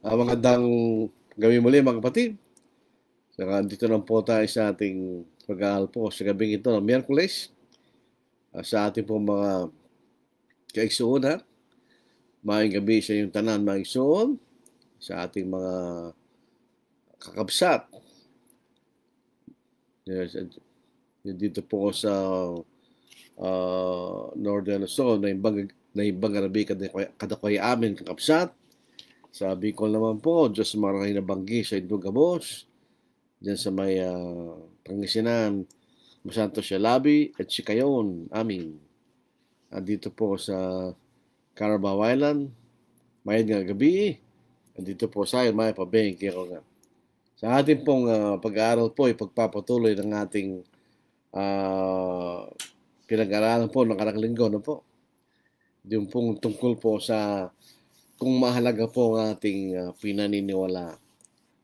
Magandang gabi muli mga kapatid. Saka dito lang po tayo sa ating pag-aaral po sa gabing ito ng Miyerkules sa ating po mga kaigsuon ha. Maayong gabi sa inyong tanan mga igsuon, sa ating mga kakabsat. Yes, dito po sa Northern Luzon na ibang arabi kadakway amin kakabsat. Sa Bicol naman po, Diyos maraming nabanggi sa inyong gabos. Diyan sa may Pangasinan, Masanto Sialabi at Sikayon, amin. Dito po sa Carabao Island, mayad nga gabi. Dito po sa akin, may pabengki ako nga. Sa ating pong pag-aaral po, ipagpapatuloy ng ating pinag-aaralan po ng karang-linggo, no po. Yung pong tungkol po sa kung mahalaga po ang ating pinaniniwala.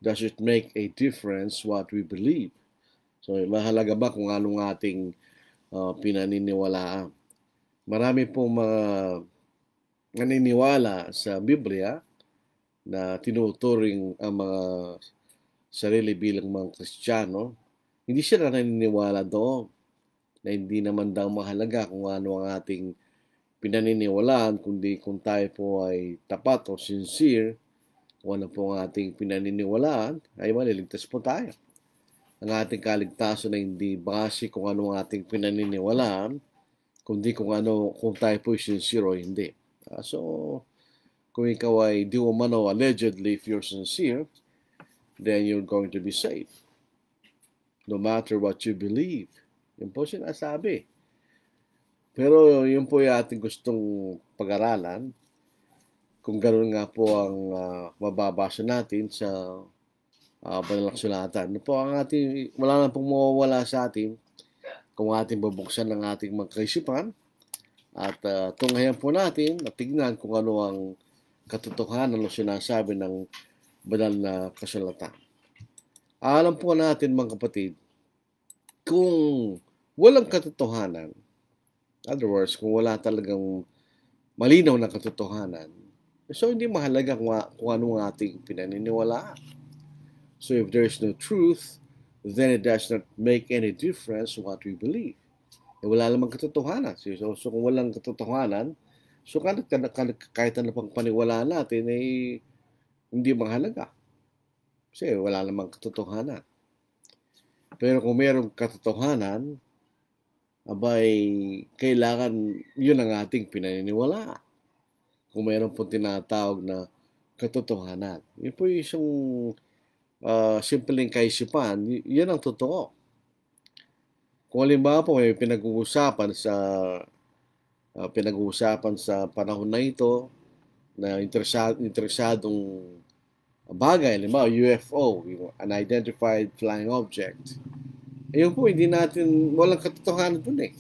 Does it make a difference what we believe? So, mahalaga ba kung anong ating pinaniniwalaan? Marami pong mga naniniwala sa Biblia na tinuturing ang mga sarili bilang mga Kristiyano. Hindi sila naniniwala doon na hindi naman daw mahalaga kung ano ang ating pinaniniwalaan, kundi kung tayo po ay tapat o sincere, kung ano po ang ating pinaniniwalaan, ay maliligtas po tayo. Ang ating kaligtasan ay hindi base kung ano ang ating pinaniniwalaan, kundi kung tayo po sincere o hindi. So, kung ikaw ay di umano allegedly, if you're sincere, then you're going to be safe. No matter what you believe. Yun po sinasabi. Pero yun po yung ating gustong pag-aralan. Kung ganoon nga po ang mababasa natin sa Banalang Sulatan. Ano po ang ating, wala na pong mawawala sa atin kung ating bubuksan ng ating mga kaisipan at tunghayan po natin at tignan kung ano ang katotohanan o sinasabi ng banal na kasulatan. Alam po natin mga kapatid, kung walang katotohanan, in other words, kung wala talagang malinaw na katotohanan, so hindi mahalaga kung anong ating pinaniniwalaan. So if there is no truth, then it does not make any difference what we believe. Wala namang katotohanan. So kung walang katotohanan, so kahit ano pang paniwalaan natin ay hindi mahalaga. Kasi wala namang katotohanan. Pero kung mayroong katotohanan, abay, kailangan yun ang ating pinaniniwalaan. Kung mayroon pong tinatawag na katotohanan. Yun po yung isang simpleng kaisipan, yun ang totoo. Kung halimbawa po may pinag-uusapan sa panahon na ito na interesadong bagay, halimbawa UFO, yung unidentified flying object. Ayun po, walang katotohanan dun eh.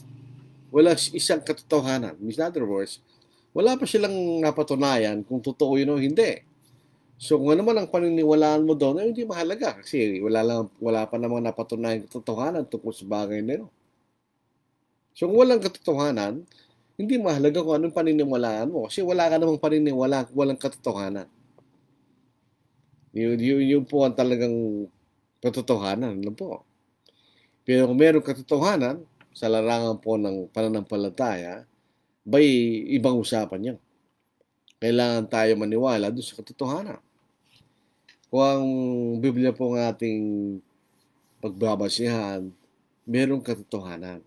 Wala isang katotohanan. In other words, wala pa silang napatunayan kung totoo yun o hindi. So kung ano man ang paniniwalaan mo doon, ay hindi mahalaga kasi wala pa namang napatunayan katotohanan tungkol sa bagay na yun. So kung walang katotohanan, hindi mahalaga kung anong paniniwalaan mo kasi wala ka namang paniniwala kung walang katotohanan. Yun po ang talagang katotohanan. Ano po? Pero kung mayroong katotohanan sa larangan po ng pananampalataya, bay ibang usapan yan. Kailangan tayo maniwala doon sa katotohanan. Kung ang Biblia po ng ating pagbabasihan, mayroong katotohanan.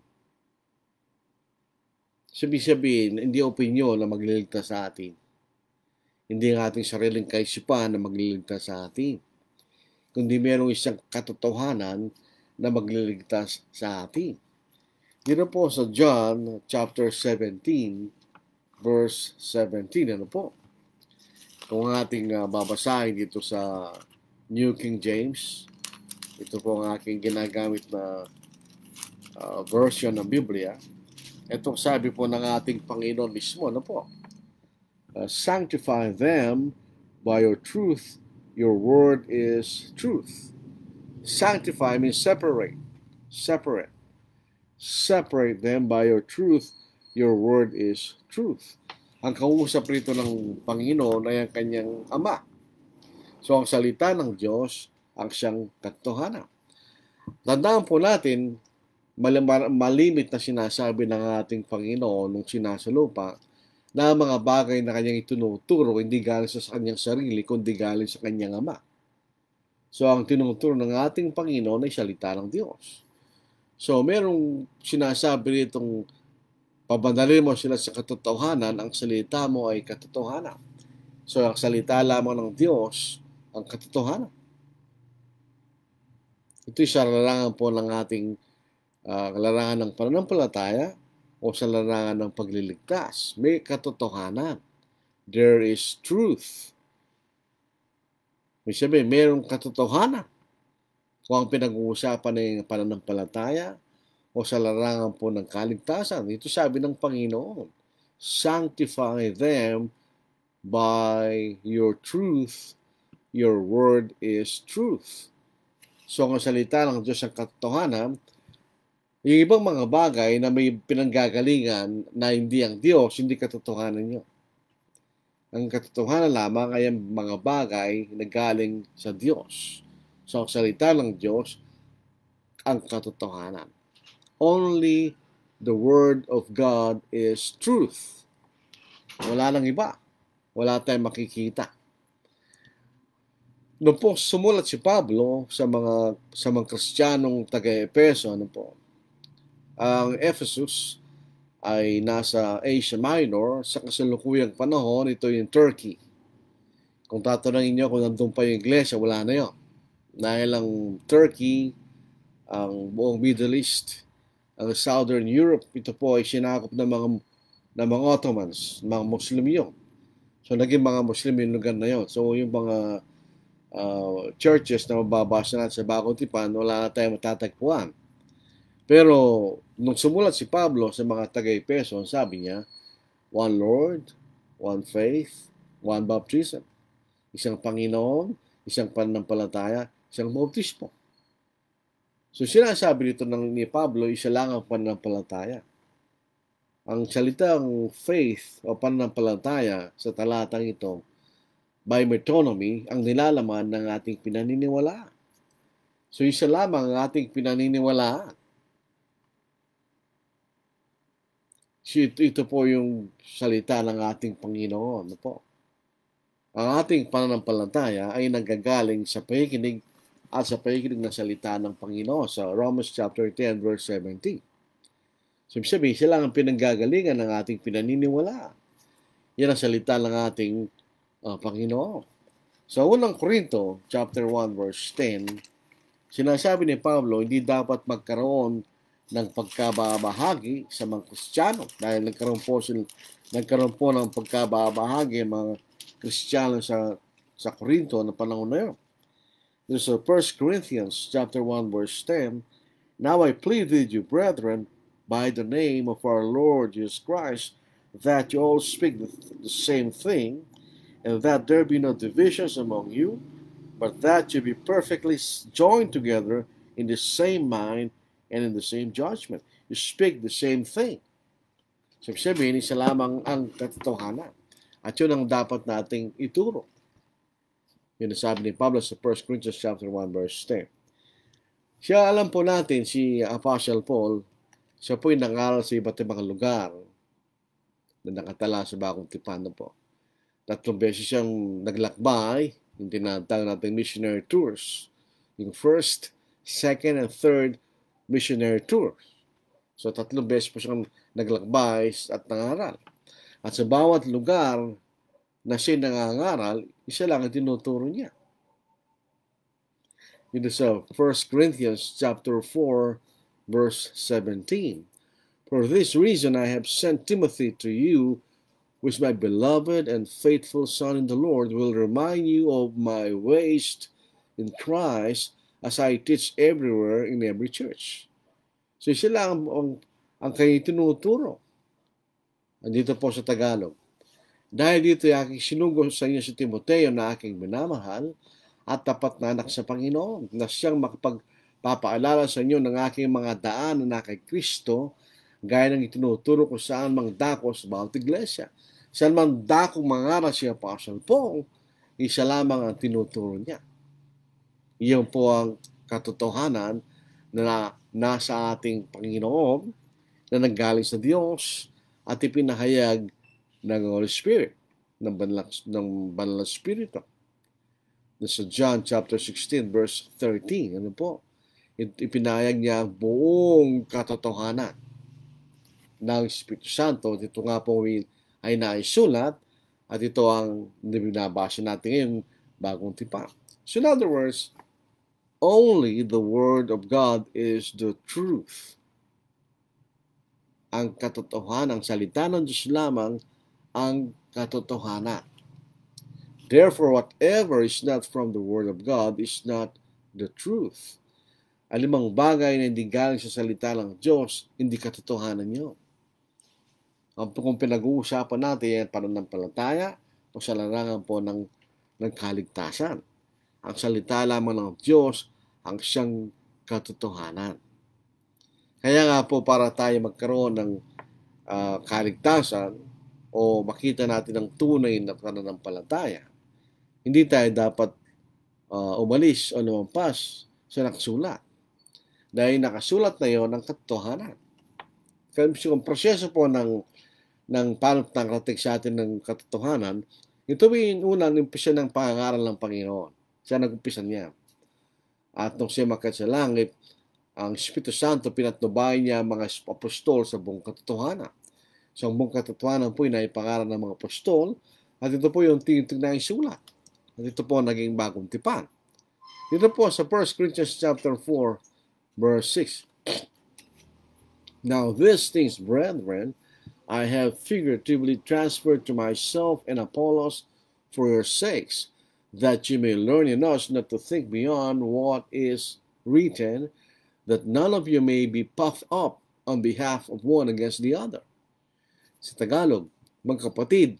Sabihin, hindi opinyon na magliligtas sa atin. Hindi ang ating sariling kaisipan na magliligtas sa atin. Kundi mayroong isang katotohanan na magliligtas sa atin. Dito po sa John chapter 17, verse 17, ano po? Kung ating babasahin dito sa New King James, ito po ang aking ginagamit na version ng Biblia. Itong sabi po ng ating Panginoon mismo, ano po? Sanctify them by your truth. Your word is truth. Sanctify means separate. Separate. Separate them by your truth. Your word is truth. Ang kausap rito ng Panginoon ay ang kanyang ama. So, ang salita ng Diyos ang siyang katotohanan. Tandaan po natin, malimit na sinasabi ng ating Panginoon nung sinasalupa na mga bagay na kanyang itinuturo hindi galing sa kanyang sarili, kundi galing sa kanyang Ama. So, ang tinuturo ng ating Panginoon ay salita ng Diyos. So, merong sinasabi ditong pabandalin mo sila sa katotohanan, ang salita mo ay katotohanan. So, ang salita lamang ng Diyos, ang katotohanan. Ito'y sa larangan po ng ating larangan ng pananampalataya o sa larangan ng pagliligtas. May katotohanan. There is truth. May sabihin, mayroong katotohanan. Kung ang pinag-uusapan ay pananampalataya o sa larangan po ng kaligtasan. Ito sabi ng Panginoon, sanctify them by your truth. Your word is truth. So, ang salita ng Diyos ang katotohanan, yung ibang mga bagay na may pinanggagalingan na hindi ang Diyos, hindi katotohanan nyo. Ang katotohanan lamang ay ang mga bagay na galing sa Diyos. So, ang salita ng Diyos ang katotohanan. Only the Word of God is truth. Wala nang iba. Wala tayong makikita. Noong po sumulat si Pablo sa mga Kristiyanong taga-Epeso, ang Ephesus ay nasa Asia Minor. Sa kasalukuyang panahon, ito yung Turkey. Kung tatanungin nyo kung nandun pa yung iglesia, wala na yun. Dahil ang Turkey, ang buong Middle East, ang Southern Europe, ito po ay sinakop ng mga Ottomans, mga Muslim yun. So, naging mga Muslim yung lugar na yun. So, yung mga churches na mababasa natin sa Bagong Tipan, wala na tayong matatagpuan. Pero, nung sumulat si Pablo sa mga taga-Epeso, sabi niya, one Lord, one faith, one baptism. Isang Panginoon, isang pananampalataya, isang bautismo. So, sinasabi dito ni Pablo, isa lang ang pananampalataya. Ang salitang faith o pananampalataya sa talatang ito, by metonymy, ang nilalaman ng ating pinaniniwalaan. So, isa lamang ang ating pinaniniwalaan. Ito po yung salita ng ating Panginoon. Ang ating pananampalataya ay nanggagaling sa pakikinig at sa pakikinig ng salita ng Panginoon sa Romans chapter 10 verse 17. So, sabihin, sila ang pinanggagalingan ng ating pinaniniwalaan. Yan ang salita ng ating Panginoon. Sa unang Korinto chapter 1 verse 10, sinasabi ni Pablo, hindi dapat magkaroon ng pagkababahagi sa mga Kristiyano dahil nagkaroon po ng pagkababahagi mga Kristiyano sa Korinto na panahon na yun. There's 1 Corinthians chapter 1 verse 10, now I plead with you, brethren, by the name of our Lord Jesus Christ, that you all speak the same thing, and that there be no divisions among you, but that you be perfectly joined together in the same mind and in the same judgment. You speak the same thing. Sabihin, isa lamang ang katotohanan. At yun ang dapat nating ituro. Yun ang sabi ni Pablo sa 1 Corinthians chapter 1 verse 10. Siya, alam po natin, si Apostle Paul, siya po'y nangaral sa iba't ibang lugar na nakatala sa Bagong Tipan na po. 3 beses siyang naglakbay, yung tinatawag natin missionary tours. Yung first, second, and third missionary tours. So, 3 beses po siyang naglakbay at nangaral. At sa bawat lugar na siya nangangaral, isa lang ang tinuturo niya. Ito sa 1 Corinthians chapter 4, verse 17. For this reason I have sent Timothy to you, which my beloved and faithful son in the Lord will remind you of my ways in Christ as I teach everywhere in every church. So sila ang kayo tinuturo. Andito po sa Tagalog. Dahil dito ay aking sinugo sa inyo si Timoteo na aking minamahal at tapat na anak sa Panginoon na siyang makapagpapaalala sa inyo ng aking mga daan na kay Kristo gaya ng itinuturo ko saan mang dako sa bawat iglesia. Saan man dakong mangaral si Apostle Paul, isa lamang ang tinuturo niya. Iyon po ang katotohanan na nasa ating Panginoon na nanggaling sa Diyos at ipinahayag ng Holy Spirit, ng Banal na Espiritu. Sa John chapter 16 verse 13, ano po? Ipinahayag niya ang buong katotohanan ng Espiritu Santo. Ito nga po ay naisulat at ito ang binabasa natin ngayon bagong tipan. So in other words, only the Word of God is the truth. Ang katotohanan, ang salita ng Diyos lamang ang katotohanan. Therefore, whatever is not from the Word of God is not the truth. Alimang bagay na hindi galing sa salita ng Diyos, hindi katotohanan yun. Kung pinag-uusapan natin yan pananampalataya o sa larangan po ng kaligtasan. Ang salita lamang ng Diyos ang siyang katotohanan. Kaya nga po para tayo magkaroon ng kaligtasan o makita natin ang tunay na pananampalataya, hindi tayo dapat umalis o lumampas sa nakasulat. Dahil nakasulat na yon ang katotohanan. Kung proseso po ng panatangkatik sa atin ng katotohanan, ito ay unang umpisa ng pangangaral ng Panginoon. Siya nag-umpisa niya. At nung siya makat sa langit, ang Espiritu Santo pinatnubay niya mga apostol sa buong katotohanan. So ang buong katotohanan po ay naipangaral ng mga apostol at ito po yung tingin na isulat. At ito po naging bagong tipan. Dito po sa 1 Corinthians chapter 4 verse 6. Now these things, brethren, I have figuratively transferred to myself and Apollos for your sakes, that you may learn in us not to think beyond what is written, that none of you may be puffed up on behalf of one against the other. Sa Tagalog, mga kapatid,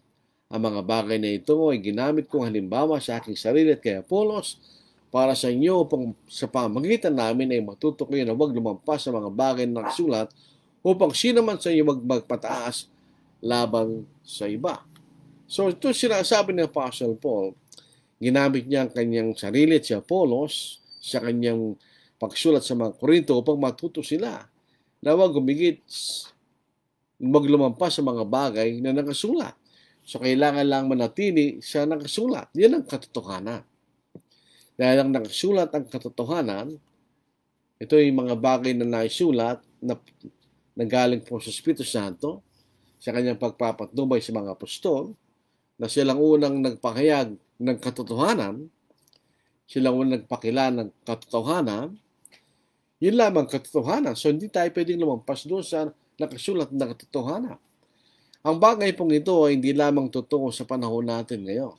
ang mga bagay na ito ay ginamit kong halimbawa sa aking sarili at kay Apollos para sa inyo upang sa pamagitan namin ay matuto kayo na huwag lumampas sa mga bagay na nakasulat upang sino man sa inyo magpataas laban sa iba. So ito sinasabi ng Apostle Paul, ginamit niya ang kanyang sarili at si Apollos sa kanyang pagsulat sa mga Korinto upang matuto sila na huwag lumampas sa mga bagay na nakasulat. So kailangan lang manatili sa nakasulat. Yan ang katotohanan. Dahil ang nakasulat ang katotohanan, ito ay mga bagay na naisulat na galing po sa Espiritu Santo sa kanyang pagpapatnubay sa mga apostol na silang unang nagpahayag ng katotohanan, silang unang nagpakila ng katotohanan, yun lamang katotohanan. So hindi tayo pwedeng lumampas doon sa nakasulat na katotohanan. Ang bagay pong ito ay hindi lamang totoo sa panahon natin ngayon.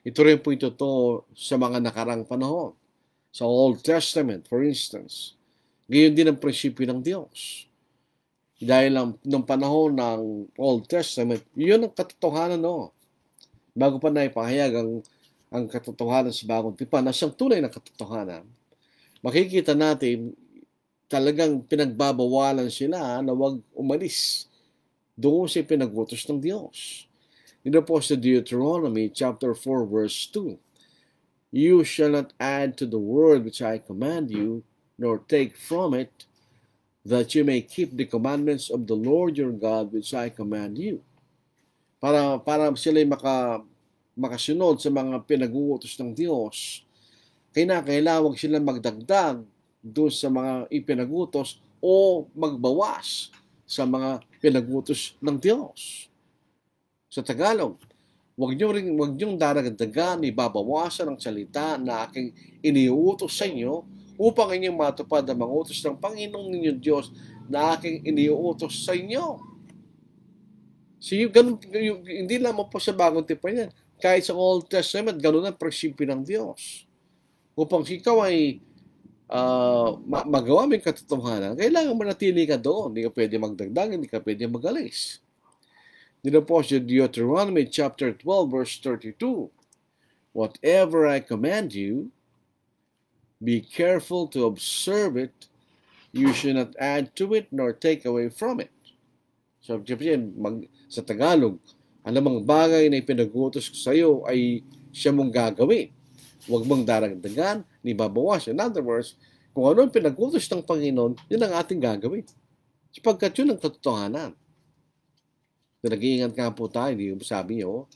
Ito rin po totoo sa mga nakarang panahon. Sa Old Testament, for instance. Gayon din ang prinsipyo ng Diyos. Dahil ng panahon ng Old Testament, yun ang katotohanan no. Bago pa na ipahayag ang katotohanan sa bagong tipan, na siyang tunay na katotohanan, makikita natin talagang pinagbabawalan sila na huwag umalis doon sa pinag-utos ng Diyos. Dito po sa Deuteronomy chapter 4 verse 2. You shall not add to the word which I command you, nor take from it, that you may keep the commandments of the Lord your God which I command you. Para sila'y makasunod sa mga pinag-uutos ng Diyos, kailangan huwag silang magdagdag doon sa mga ipinag-utos o magbawas sa mga pinag-utos ng Diyos. Sa Tagalog, huwag niyong daragdagan, ibabawasan ang salita na aking iniuutos sa inyo upang inyong matupad ang mga utos ng Panginoong ninyong Diyos na aking iniuutos sa inyo. So, hindi lamang po sa bagong tipan yan. Kahit sa Old Testament, ganun ang prinsipyo ng Diyos. Upang ikaw ay magawa mo yung katotohanan, kailangan manatili ka doon. Hindi ka pwede magdagdag, hindi ka pwede magalis. Dito po sa Deuteronomy chapter 12 verse 32. Whatever I command you, be careful to observe it. You should not add to it nor take away from it. So, sa Tagalog, alam ang bagay na ipinag-utos ko sa iyo ay siya mong gagawin. Huwag mong daragdagan, ni babawas. In other words, kung ano ang pinag-utos ng Panginoon, yun ang ating gagawin. Sapagkat yun ang katotohanan. Nag-iingat nga po tayo, di ba sabi nyo,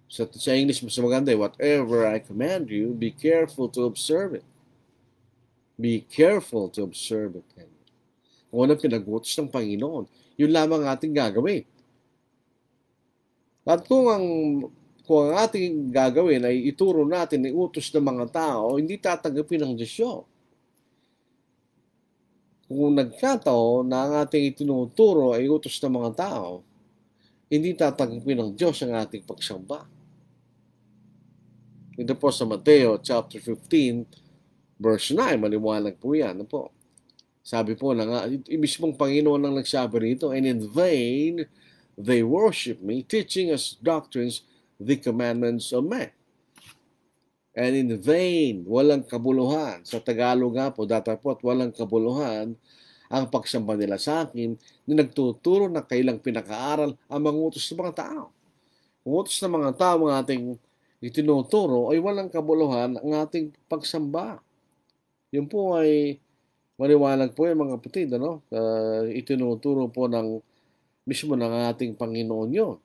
sa English mas maganda, whatever I command you, be careful to observe it. Be careful to observe it. Kung ano pinag-utos ng Panginoon, yun lamang ating gagawin. At kung ang ating gagawin ay ituro natin ng utos ng mga tao, hindi tatanggapin ng Diyos yun. Kung nagkataon na ang ating itinuturo ay utos ng mga tao, hindi tatanggapin ng Diyos ang ating pagsamba. Ito po sa Mateo chapter 15, verse 9, maliwanag po yan. Ano po? Sabi po na nga, mismong Panginoon ang nagsabi rito, and in vain they worship me, teaching as doctrines the commandments of men. And in vain, walang kabuluhan. Sa Tagalog nga po, datapot, walang kabuluhan ang pagsamba nila sa akin na nagtuturo na kailang pinakaaral ang mga utos ng mga tao. Ang utos ng mga tao, ang ating itinuturo, ay walang kabuluhan ang ating pagsamba. Yun po ay maliwanag po yung mga kapatid, ano? Itinuturo po mismo ng ating Panginoon yun.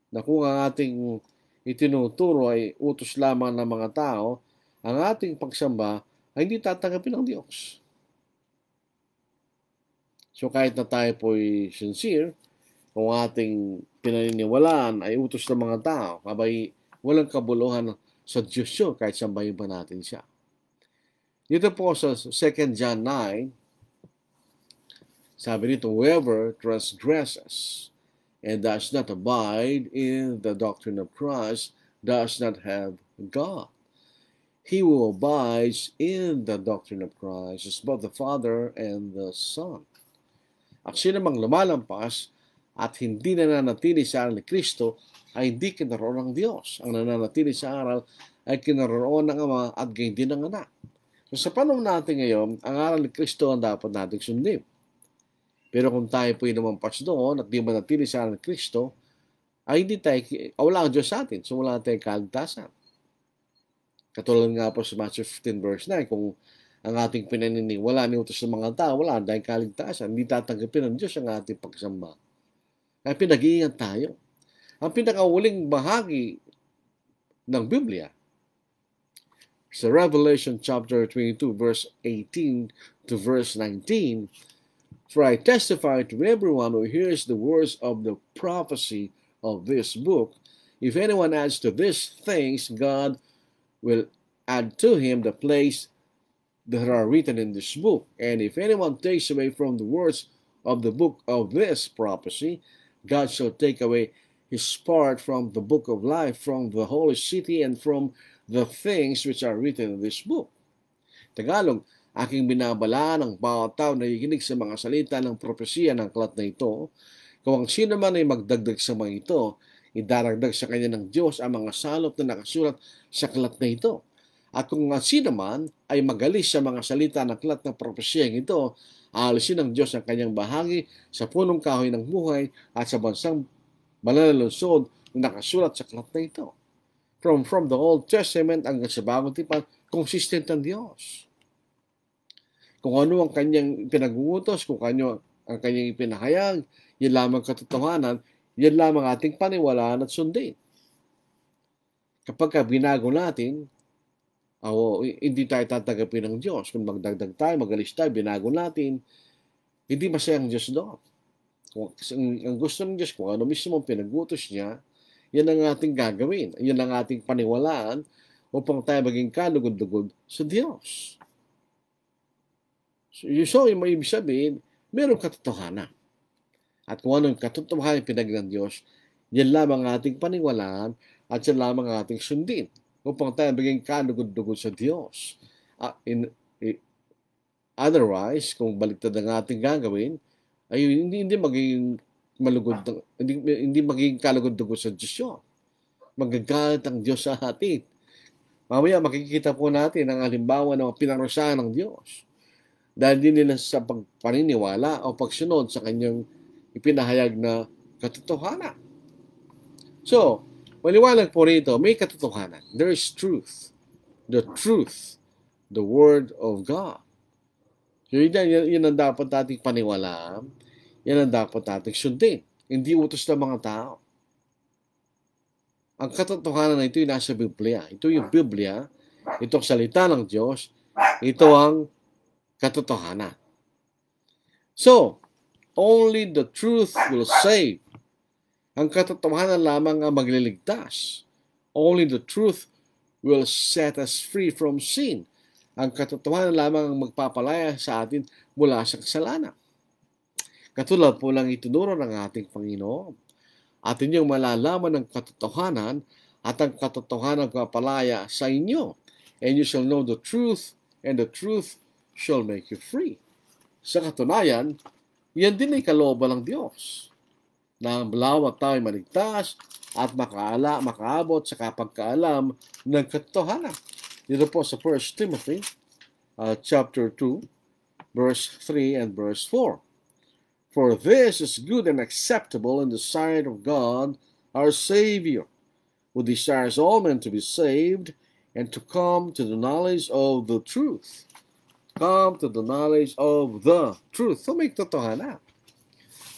Na kung ang ating itinuturo ay utos lamang ng mga tao, ang ating pagsamba ay hindi tatanggapin ng Diyos. So kahit na tayo po ay sincere, kung ating pinaniniwalaan ay utos ng mga tao, kabay walang kabuluhan sa Diyos yun kahit sambahin pa natin siya. Dito po sa 2 John 9, sabi dito, whoever transgresses and does not abide in the doctrine of Christ does not have God. He who abides in the doctrine of Christ is both the Father and the Son. At sino mang lumalampas at hindi nananatili sa aral ni Kristo ay hindi kinaroon ng Diyos. Ang nananatili sa aral ay kinaroon ng Ama at gayon din ng Anak. So sa panahon natin ngayon, ang aral ni Kristo ang dapat nating sundin. Pero kung tayo po'y lumampas doon at di manatili sa aral ni Kristo, ay hindi tayo, wala ang Diyos sa atin. So wala tayong kaligtasan. Katulad nga po sa Matthew 15 verse 9, kung ang ating pinaniniwala ni utos ng mga tao, wala tayong kaligtasan. Hindi tatanggapin ng Diyos ang ating pagsamba. Kaya pinag-iingat tayo. Ang pinakauling bahagi ng Biblia, sa Revelation chapter 22, verse 18 to verse 19, for I testify to everyone who hears the words of the prophecy of this book, if anyone adds to these things, God will add to him the plagues that are written in this book. And if anyone takes away from the words of the book of this prophecy, God shall take away his part from the book of life, from the holy city, and from the things which are written in this book. Tagalog, aking binabalaan ang bawat tao na nakikinig sa mga salita ng propesya ng aklat na ito. Kung ang sino man ay magdagdag sa mga ito, idaragdag sa kanya ng Diyos ang mga salot na nakasulat sa aklat na ito. At kung ang sino man ay magalis sa mga salita ng aklat ng propesya ito, aalisin ng Diyos ang kanyang bahagi sa punong kahoy ng buhay at sa bansang malalalusod na nakasulat sa aklat na ito. From the Old Testament hanggang sa Bagong Tipan, consistent ang Diyos. Kung ano ang kanyang pinag-uutos, kung ano ang kanyang ipinahayag, yan lamang katotohanan, yan lamang ating paniwalaan at sundin. Kapag binago natin, hindi tayo tatanggapin ng Diyos. Kung magdagdag tayo, magalis tayo, binago natin, hindi masaya ang Diyos doon. Kung ang gusto ng Diyos, kung ano mismo ang pinag-utos niya, yan ang ating gagawin. Yan ang ating paniwalaan upang tayo maging kalugod-lugod sa Diyos. So yung may ibig sabihin, mayroong katotohanan. At kung ano yung katotohanan pinag ng Diyos, yan lamang ating paniwalaan at yan lamang ating sundin upang tayo maging kalugod-lugod sa Diyos. Otherwise, kung baliktad ang ating gagawin, ay hindi magiging malugod, hindi magiging kalugod-lugod sa Diyos yun. Magagalit ang Diyos sa atin. Mamaya makikita po natin ang halimbawa ng pinarusahan ng Diyos. Dahil din nila sa paniniwala o pagsunod sa kanyang ipinahayag na katotohanan. So, Maliwanag po rito, may katotohanan. There is truth. The truth. The Word of God. So yun ang dapat nating paniwalaan. Yan ang dapat nating sundin. Hindi utos ng mga tao. Ang katotohanan na ito ay nasa Biblia. Ito yung Biblia. Itong salita ng Diyos. Ito ang katotohanan. So, only the truth will save. Ang katotohanan lamang ang magliligtas. Only the truth will set us free from sin. Ang katotohanan lamang ang magpapalaya sa atin mula sa kasalanan. Katulad po lang itinuro ng ating Panginoon. Atin yung malalaman ng katotohanan at ang katotohanan magpapalaya sa inyo. And you shall know the truth, and the truth shall make you free. Sa katunayan, yan din ay kalooban ng Diyos. Na bawat tayo maligtas at makaabot sa kapagkaalam ng katotohanan. Dito po sa 1 Timothy chapter 2, verse 3 and verse 4. For this is good and acceptable in the sight of God, our Savior, who desires all men to be saved and to come to the knowledge of the truth. Come to the knowledge of the truth. So may katotohanan.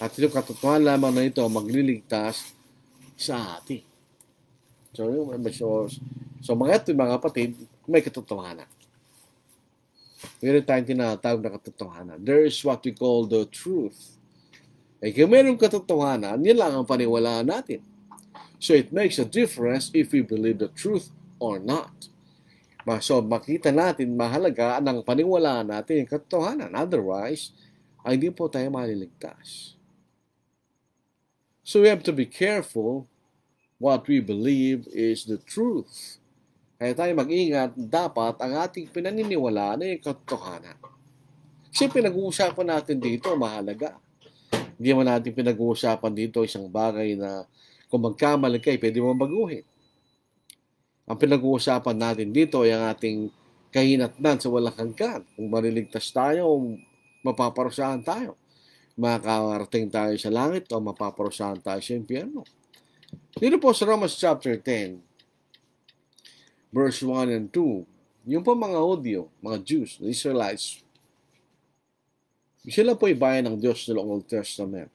At yung katotohanan lamang na ito magliligtas sa atin. So mga kapatid, may katotohanan. Meron tayong tinatawag na katotohanan. There is what we call the truth. Eh, kung mayroong katotohanan, yan lang ang paniwalaan natin. So it makes a difference if we believe the truth or not. So makita natin mahalaga ng paniwalaan natin yung katotohanan. Otherwise, ay hindi po tayo maliligtas. So we have to be careful what we believe is the truth. Kaya tayo mag-ingat, dapat ang ating pinaniniwalaan ay katotohanan. Kasi pinag-uusapan natin dito, mahalaga. Hindi man natin pinag-uusapan dito isang bagay na kung magkamali kayo, pwede mo baguhin. Ang pinag-uusapan natin dito ay ang ating kahinatnan sa walang hanggan. Kung mariligtas tayo, mapaparusahan tayo. Makakarating tayo sa langit o mapaparusahan tayo sa impyerno. Dito po sa Romans chapter 10, verse 1 and 2, yung po mga Hudyo, mga Jews, the Israelites, sila po bayan ng Diyos ng Old Testament.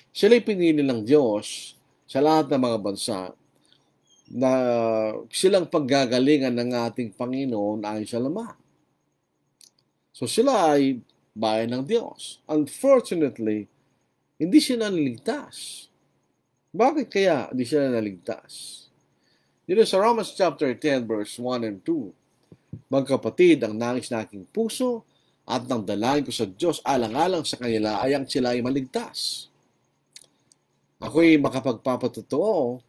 Sila pinili ng Diyos sa lahat ng mga bansa na silang paggagalingan ng ating Panginoon ayon sa laman. So sila ay bayan ng Diyos. Unfortunately, hindi sila naligtas. Bakit kaya hindi sila naligtas? Dito sa Romans chapter 10 verse 1 and 2, magkapatid, ang nangis na aking puso at ng dalangin ko sa Diyos alang-alang sa kanila ay ang sila ay maligtas. Ako'y makapagpapatotoo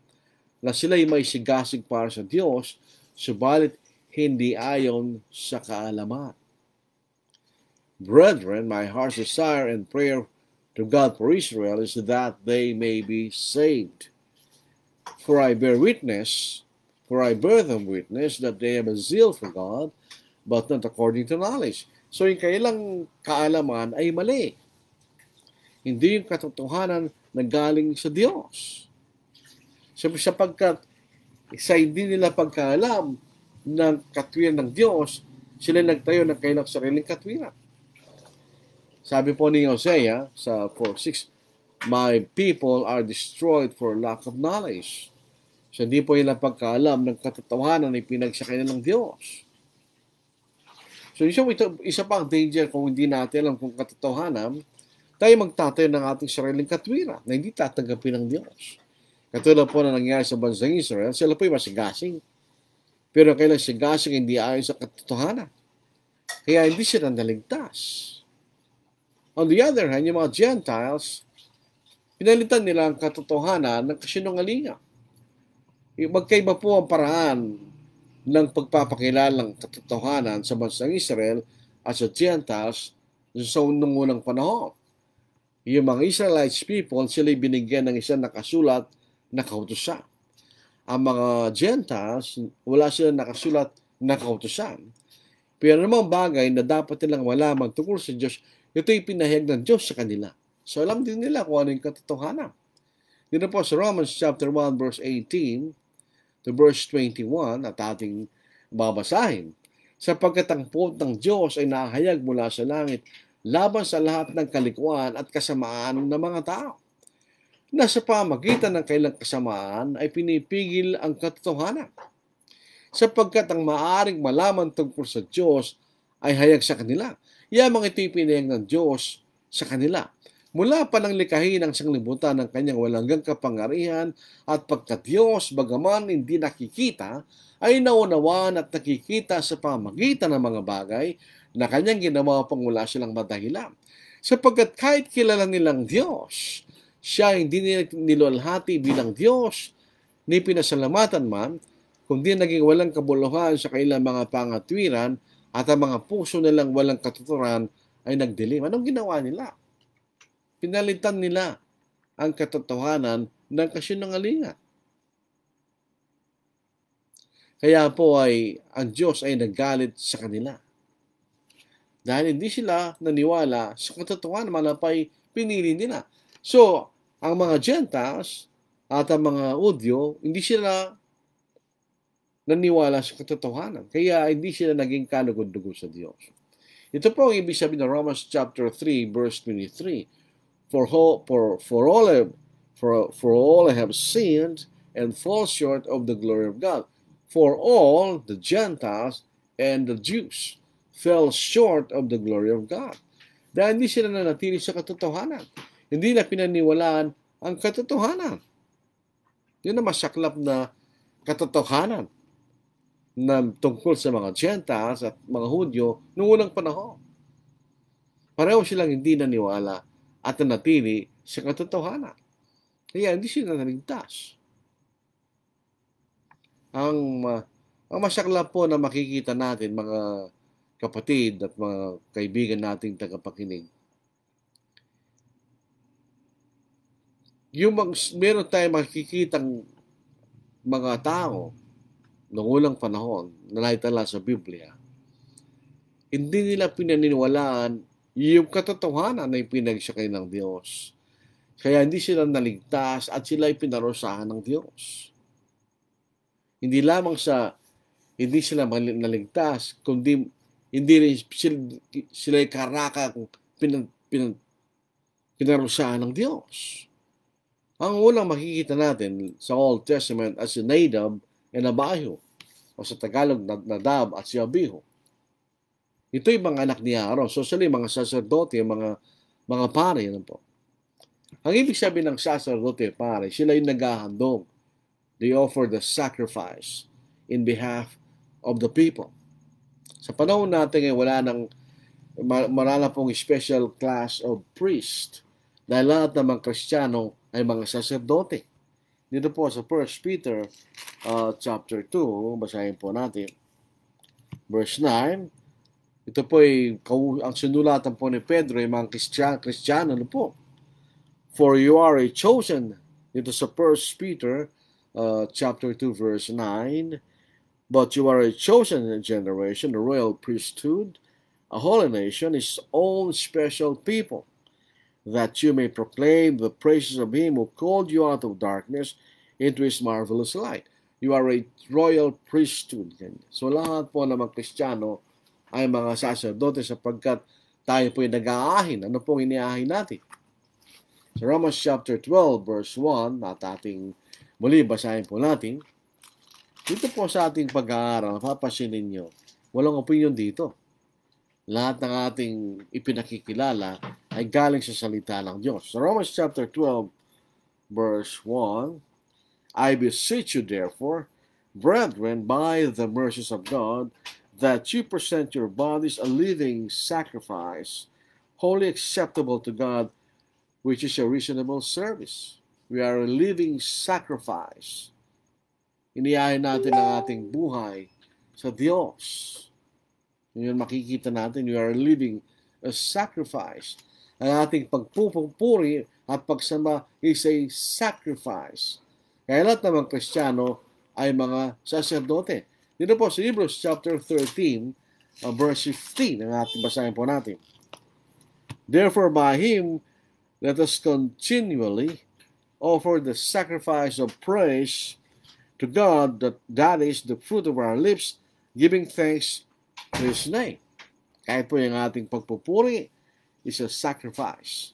na sila ay may sigasig para sa Diyos, subalit hindi ayon sa kaalaman. Brethren, my heart's desire and prayer to God for Israel is that they may be saved. For I bear them witness that they have a zeal for God, but not according to knowledge. So yung kailang kaalaman ay mali. Hindi yung katotohanan na galing sa Diyos. Sapagkat sa hindi nila pagkaalam ng katwiran ng Diyos, sila nagtayo ng kailang sariling katwiran. Sabi po ni Hosea sa 4:6, my people are destroyed for lack of knowledge. So hindi po nila pagkaalam ng katotohanan na pinagsakay ng Diyos. So isa pang danger kung hindi natin alam kung katotohanan, tayo magtatayo ng ating sariling katwiran na hindi tatanggapin ng Diyos. Katulad po na nangyari sa bansang Israel, sila po'y masigasing. Pero kailang sigasing hindi ayon sa katotohanan. Kaya hindi sila naligtas. On the other hand, yung mga Gentiles, pinalitan nila ang katotohanan ng kasinungalingan. Magkaiba po ang paraan ng pagpapakilala ng katotohanan sa bansang Israel at sa Gentiles sa unang panahon. Yung mga Israelites people, sila binigyan ng isang nakasulat na kautusan. Ang mga Gentiles, wala silang nakasulat na kautusan. Pero namang bagay na dapat nilang malaman tungkol sa Diyos, ito'y pinahayag ng Diyos sa kanila. So alam din nila kung ano yung katotohanan. Dito po sa Romans chapter 1 verse 18, to verse 21 at ating babasahin. Sapagkat ang puot ng Diyos ay nahayag mula sa langit laban sa lahat ng kalikuan at kasamaan ng mga tao, na sa pamagitan ng kailang kasamaan ay pinipigil ang katotohanan. Sapagkat ang maaring malaman tungkol sa Diyos ay hayag sa kanila. Yamang ito'y pinayag ng Diyos sa kanila. Mula pa ng likhain ng sanglibutan ng kanyang walangang kapangyarihan at pagka-Diyos, bagaman hindi nakikita, ay naunawaan at nakikita sa pamagitan ng mga bagay na kanyang ginawa pang wala silang madahilan. Sapagkat kahit kilala nilang Diyos, siya hindi nilulhati bilang Diyos, ni pinasalamatan man, kundi naging walang kabuluhan sa kailang mga pangatwiran at ang mga puso nilang walang katuturan ay nagdilim. Anong ginawa nila? Pinalitan nila ang katotohanan ng kasinungalingan. Kaya po ay ang Diyos ay naggalit sa kanila. Dahil hindi sila naniwala sa katotohanan, malapay pinili nila. So, ang mga Gentiles at ang mga Udyo, hindi sila naniwala sa katotohanan. Kaya hindi sila naging kalugod-dugo sa Diyos. Ito po ang ibig sabihin ng Romans chapter 3 verse 23. For all have sinned and fall short of the glory of God. For all the Gentiles and the Jews fell short of the glory of God. Dahil hindi sila nanatili sa katotohanan. Hindi na pinaniwalaan ang katotohanan. Yun ang masaklap na katotohanan na tungkol sa mga Gentiles at mga Hudyo noong unang panahon. Pareho silang hindi naniwala at nanatili sa katotohanan. Kaya hindi sila naligtas. Ang masaklap po na makikita natin, mga kapatid at mga kaibigan nating tagapakinig, meron tayong makikitang mga tao noong unang panahon na naitala sa Biblia, hindi nila pinaniniwalaan yung katotohanan na ipinagsakay ng Diyos. Kaya hindi sila naligtas at sila ay pinarusahan ng Diyos. Hindi lamang hindi sila naligtas, kundi hindi rin sila ay karakang pinarusahan ng Diyos. Ang unang makikita natin sa Old Testament as si Nadab and Abihu, o sa Tagalog, Nadab at si Abihu. Ito'y mga anak ni Aaron. So, sila mga saserdote, mga pare. Yan po. Ang ibig sabihin ng saserdote, pare, sila yung naghahandog. They offer the sacrifice in behalf of the people. Sa panahon natin, wala pong special class of priest. Dahil lahat ng mga Kristiyano ay mga saserdote. Dito po sa 1 Peter chapter 2, basahin po natin. Verse 9, ito po ay ang sinulatan po ni Pedro ay mga Kristiyano po. For you are a chosen, dito sa 1 Peter chapter 2 verse 9, but you are a chosen generation, a royal priesthood, a holy nation, his own special people, that you may proclaim the praises of him who called you out of darkness into his marvelous light. You are a royal priesthood. So lahat po ng mga Kristiyano ay mga saserdote sapagkat tayo po ay nag-aahin. Ano pong iniahin natin? Sa Romans chapter 12 verse 1, at ating muli basahin po natin. Dito po sa ating pag-aaral, papasinin nyo, walang opinion dito. Lahat ng ating ipinakikilala ay galing sa salita ng Diyos. Sa Romans chapter 12 verse 1, I beseech you therefore, brethren, by the mercies of God, that you present your bodies a living sacrifice, wholly acceptable to God, which is a reasonable service. We are a living sacrifice. Iniyahin natin ang ating buhay sa Diyos. Yun makikita natin, we are living a sacrifice. Ang ating pagpupuri at pagsamba is a sacrifice. Kaya lahat ng mga Kristiyano ay mga saserdote. Dito po sa Hebrews chapter 13, verse 15, ang ating basahin po natin. Therefore by him, let us continually offer the sacrifice of praise to God that is the fruit of our lips, giving thanks to His name. Kahit po yung ating pagpupuri is a sacrifice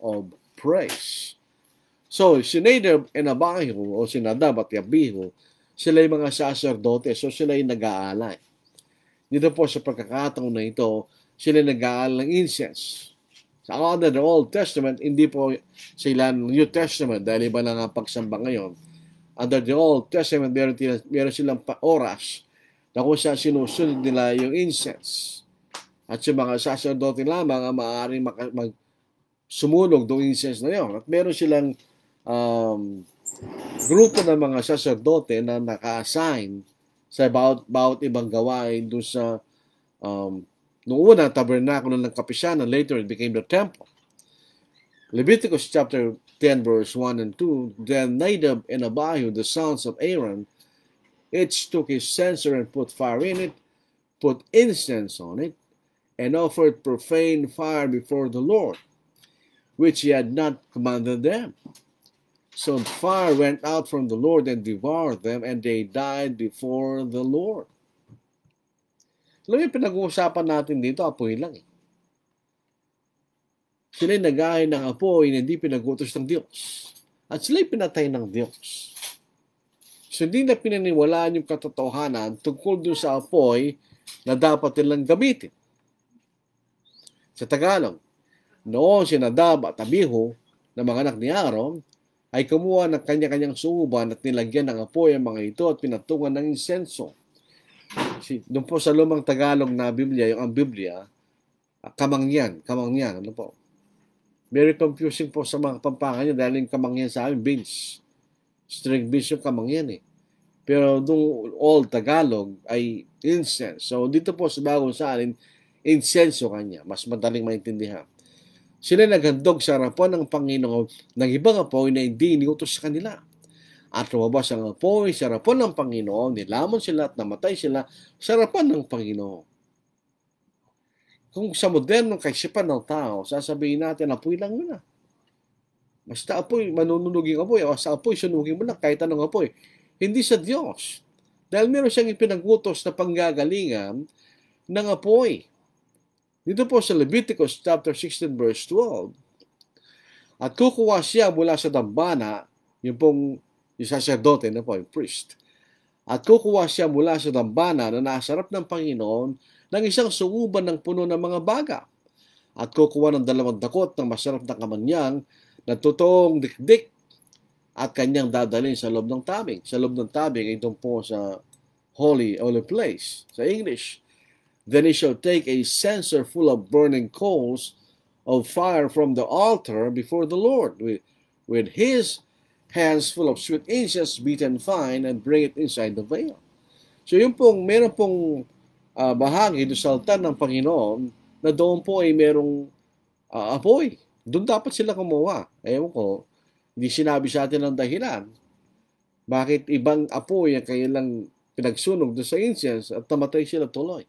of praise. So, si Nadab and Abihu, o si Nadab at Abihu, sila yung mga sacerdote, so sila yung nag-aalay. Dito po sa pagkakataon na ito, sila nag-aalay ng incense. Sa under the Old Testament, hindi po sila New Testament dahil iba lang ang pagsamba ngayon. Under the Old Testament, meron silang oras na kung saan sinusunod nila yung incense. At yung mga sacerdote lamang ang maaaring sumunog doon incense na yun. At meron silang grupo ng mga sacerdote na naka-assign sa bawat ibang gawain doon sa noong una, tabernakulo ng kapisanan. Later, it became the temple. Leviticus chapter 10, verse 1 and 2, Then Nadab and Abihu, the sons of Aaron, each took his censer and put fire in it, put incense on it, and offered profane fire before the Lord, which he had not commanded them. So fire went out from the Lord and devoured them, and they died before the Lord. Alam mo, pinag-uusapan natin dito, apoy lang eh. Sila'y nag-aay ng apoy na hindi pinag-utos ng Diyos. At sila'y pinatay ng Diyos. So, hindi na pinaniwalaan yung katotohanan tungkol doon sa apoy na dapat nilang gamitin. Sa Tagalog, noon si Nadab at Abihu na mga anak ni Aaron ay kumuha ng kanya-kanyang suuban at nilagyan ng apoy ang mga ito at pinatungan ng insenso. Doon po sa lumang Tagalog na Biblia, yung ang Biblia, kamangyan, ano po. Very confusing po sa mga Pampangan niya dahil yung kamangyan sa amin, beans. String beans yung kamangyan eh. Pero doon Old Tagalog ay incense. So dito po sa bagong salin, insenso kanya. Mas madaling maintindihan. Sila naghandog sa harapan ng Panginoon ng ibang apoy na hindi iniutos sa kanila. At lumabas ang apoy sa harapan ng Panginoon, nilamon sila at namatay sila sa harapan ng Panginoon. Kung sa modernong kaisipan ng tao, sasabihin natin, apoy lang yun ah. Basta apoy, manununog yung apoy. O sa apoy, sunugin mo lang kahit anong apoy. Hindi sa Diyos. Dahil meron siyang ipinagutos na panggagalingan ng apoy. Dito po sa Leviticus chapter 16 verse 12. At kukuha siya mula sa dambana, yung pong yung sacerdote na po, yung priest. At kukuha siya mula sa dambana na nasa harap ng Panginoon ng isang suuban ng puno ng mga baga. At kukuha ng 2 dakot ng masarap na kamanyang na totoong dikdik at kanyang dadalhin sa loob ng tabing. Sa loob ng tabing, ito po sa holy place. Sa English, then he shall take a censer full of burning coals of fire from the altar before the Lord, with his hands full of sweet incense beaten fine, and bring it inside the veil. So yung pong, meron pong bahagi do sa altar ng Panginoon na doon po ay merong apoy. Doon dapat sila kumuha. Ewan ko, hindi sinabi sa atin ang dahilan. Bakit ibang apoy ang kailang pinagsunog doon sa incense at namatay sila tuloy?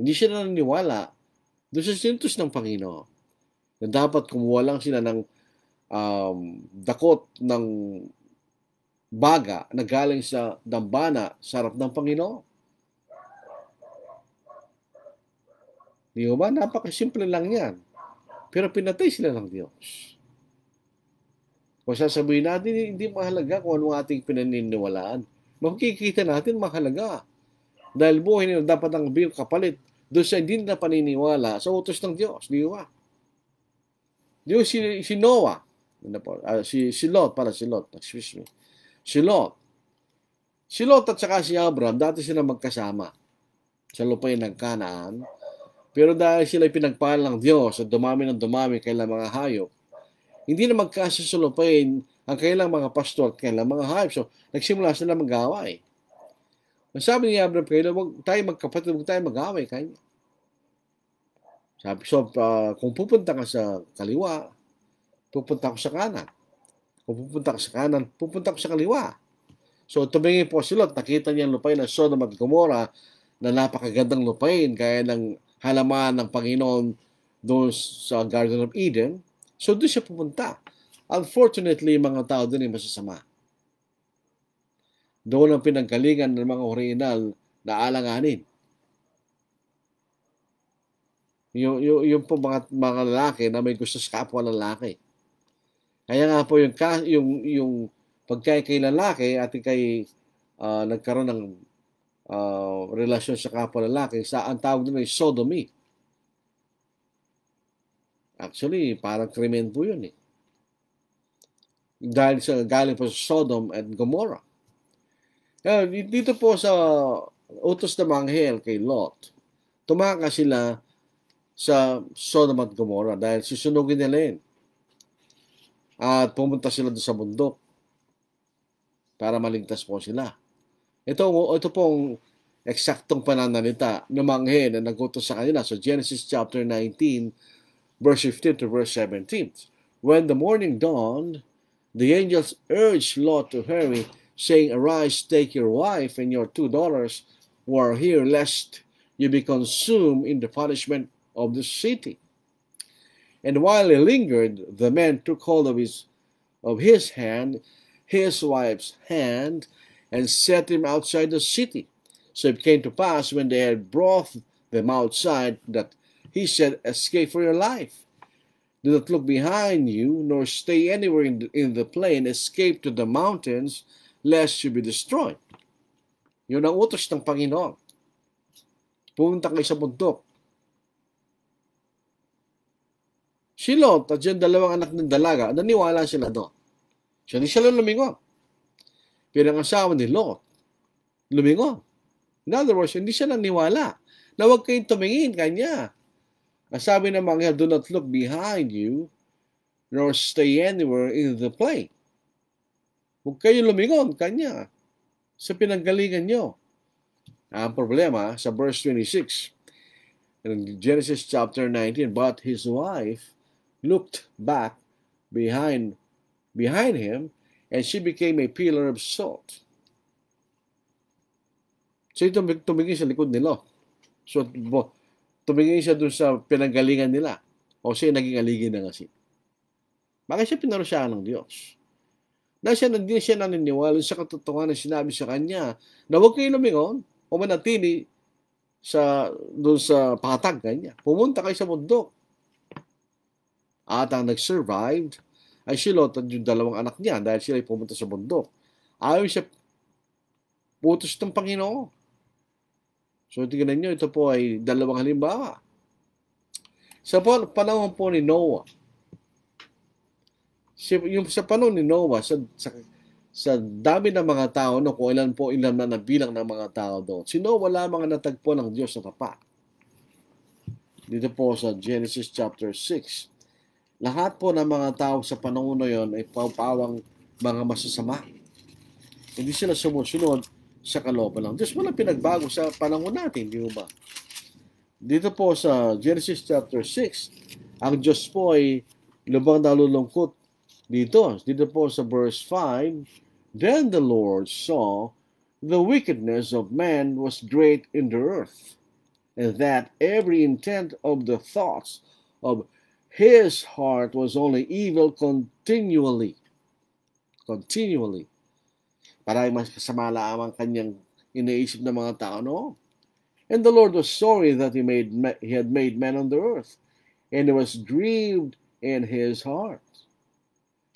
Hindi sila naniniwala doon sa sintos ng Panginoon na dapat kumuha lang sila ng dakot ng baga na galing sa dambana sa harap ng Panginoon. Di ba? Napakasimple lang yan. Pero pinatay sila ng Diyos. Kung sasabihin natin, hindi mahalaga kung ano ating pinaniniwalaan. Makikita natin mahalaga. Dahil buhay nila dapat ang biyong kapalit doon sa hindi na paniniwala sa utos ng Diyos. Di ba? Diyos si Noah. Si Lot, excuse me. Si Lot at saka si Abraham, dati sila magkasama sa lupain ng Canaan. Pero dahil sila pinagpahal ng Diyos at dumami kailang mga hayop, hindi na magkasya sa lupain ang kailang mga pastor at kailang mga hayop. So, nagsimula sila mag-away. Ang sabi ni Abraham, huwag tayo magkapatid, huwag tayo mag-away kanya. Sabi, kung pupunta ka sa kaliwa, pupunta ko sa kanan. Kung pupunta ka sa kanan, pupunta ko sa kaliwa. So, tumingin po si Lot, nakita niya ang lupain ng Sodom at Gomorrah na napakagandang lupain, kaya ng halaman ng Panginoon doon sa Garden of Eden. So, doon siya pupunta. Unfortunately, mga tao doon ay masasama. Doon ang pinanggalingan ng mga original na alanganin. Yung po mga lalaki na may gusto sa kapwa lalaki. Kaya nga po yung pagka kay lalaki at kay nagkaroon ng relasyon sa kapwa lalaki, ang tawag nila ay sodomy. Actually, parang krimen po yun eh. Dahil galing po sa Sodom and Gomorrah. Dito po sa utos ng anghel kay Lot, tumakas sila sa Sodom at Gomorrah dahil susunugin nila yun. At pumunta sila doon sa bundok para maligtas po sila. Ito pong eksaktong pananalita ng anghel na nagutos sa kanila. So Genesis chapter 19, verse 15 to verse 17. When the morning dawned, the angels urged Lot to hurry, saying, Arise, take your wife and your 2 daughters who are here, lest you be consumed in the punishment of the city. And while he lingered, the man took hold of his hand, his wife's hand, and set him outside the city. So it came to pass, when they had brought them outside, that he said, Escape for your life. Do not look behind you, nor stay anywhere in the plain. Escape to the mountains, lest you be destroyed. Yun ang utos ng Panginoon. Pumunta kayo sa bundok. Si Lot at yung dalawang anak ng dalaga, naniwala sila doon. So, hindi sila lumingon. Pero ang asawa ni Lot, lumingon. In other words, hindi siya naniwala na huwag kayong tumingin kanya. Sabi ng mga, do not look behind you, nor stay anywhere in the plain. Huwag kayong lumingon kanya sa pinanggalingan nyo. Ang problema sa verse 26, in Genesis chapter 19, but his wife looked back behind him, and she became a pillar of salt. So ito tumingin sa likod nila. So tumingin siya dun sa pinanggalingan nila. O siya naging aligi ng asin. Bakit siya pinarusyahan ng Diyos? Dahil hindi siya naniniwala sa katotohanan na sinabi sa kanya na huwag kayo lumingon o manatili doon sa pakatag kanya. Pumunta kayo sa bundok. At ang nag-survived ay si Lot at yung dalawang anak niya dahil sila ay pumunta sa bundok. Ayaw siya putos ng Panginoon. So tingnan nyo, ito po ay dalawang halimbawa. Sa panahon po ni Noah, yung sa panahon ni Noah, sa dami ng mga tao, no, kung ilan na nabilang ng mga tao doon, si Noah lamang ang natagpo ng Diyos na tapat. Dito po sa Genesis chapter 6, lahat po ng mga tao sa panahon na yon ay pawang mga masasama. Hindi sila sumusunod sa kalooban ng Diyos. Walang pinagbago sa panahon natin, di ba? Dito po sa Genesis chapter 6, ang Diyos po ay lubang nalulungkot dito. Dito po sa verse 5, Then the Lord saw the wickedness of man was great in the earth, and that every intent of the thoughts of his heart was only evil continually. Parang mas kasama lamang kanyang iniisip ng mga tao noon. And the Lord was sorry that he had made man on the earth, and he was grieved in his heart.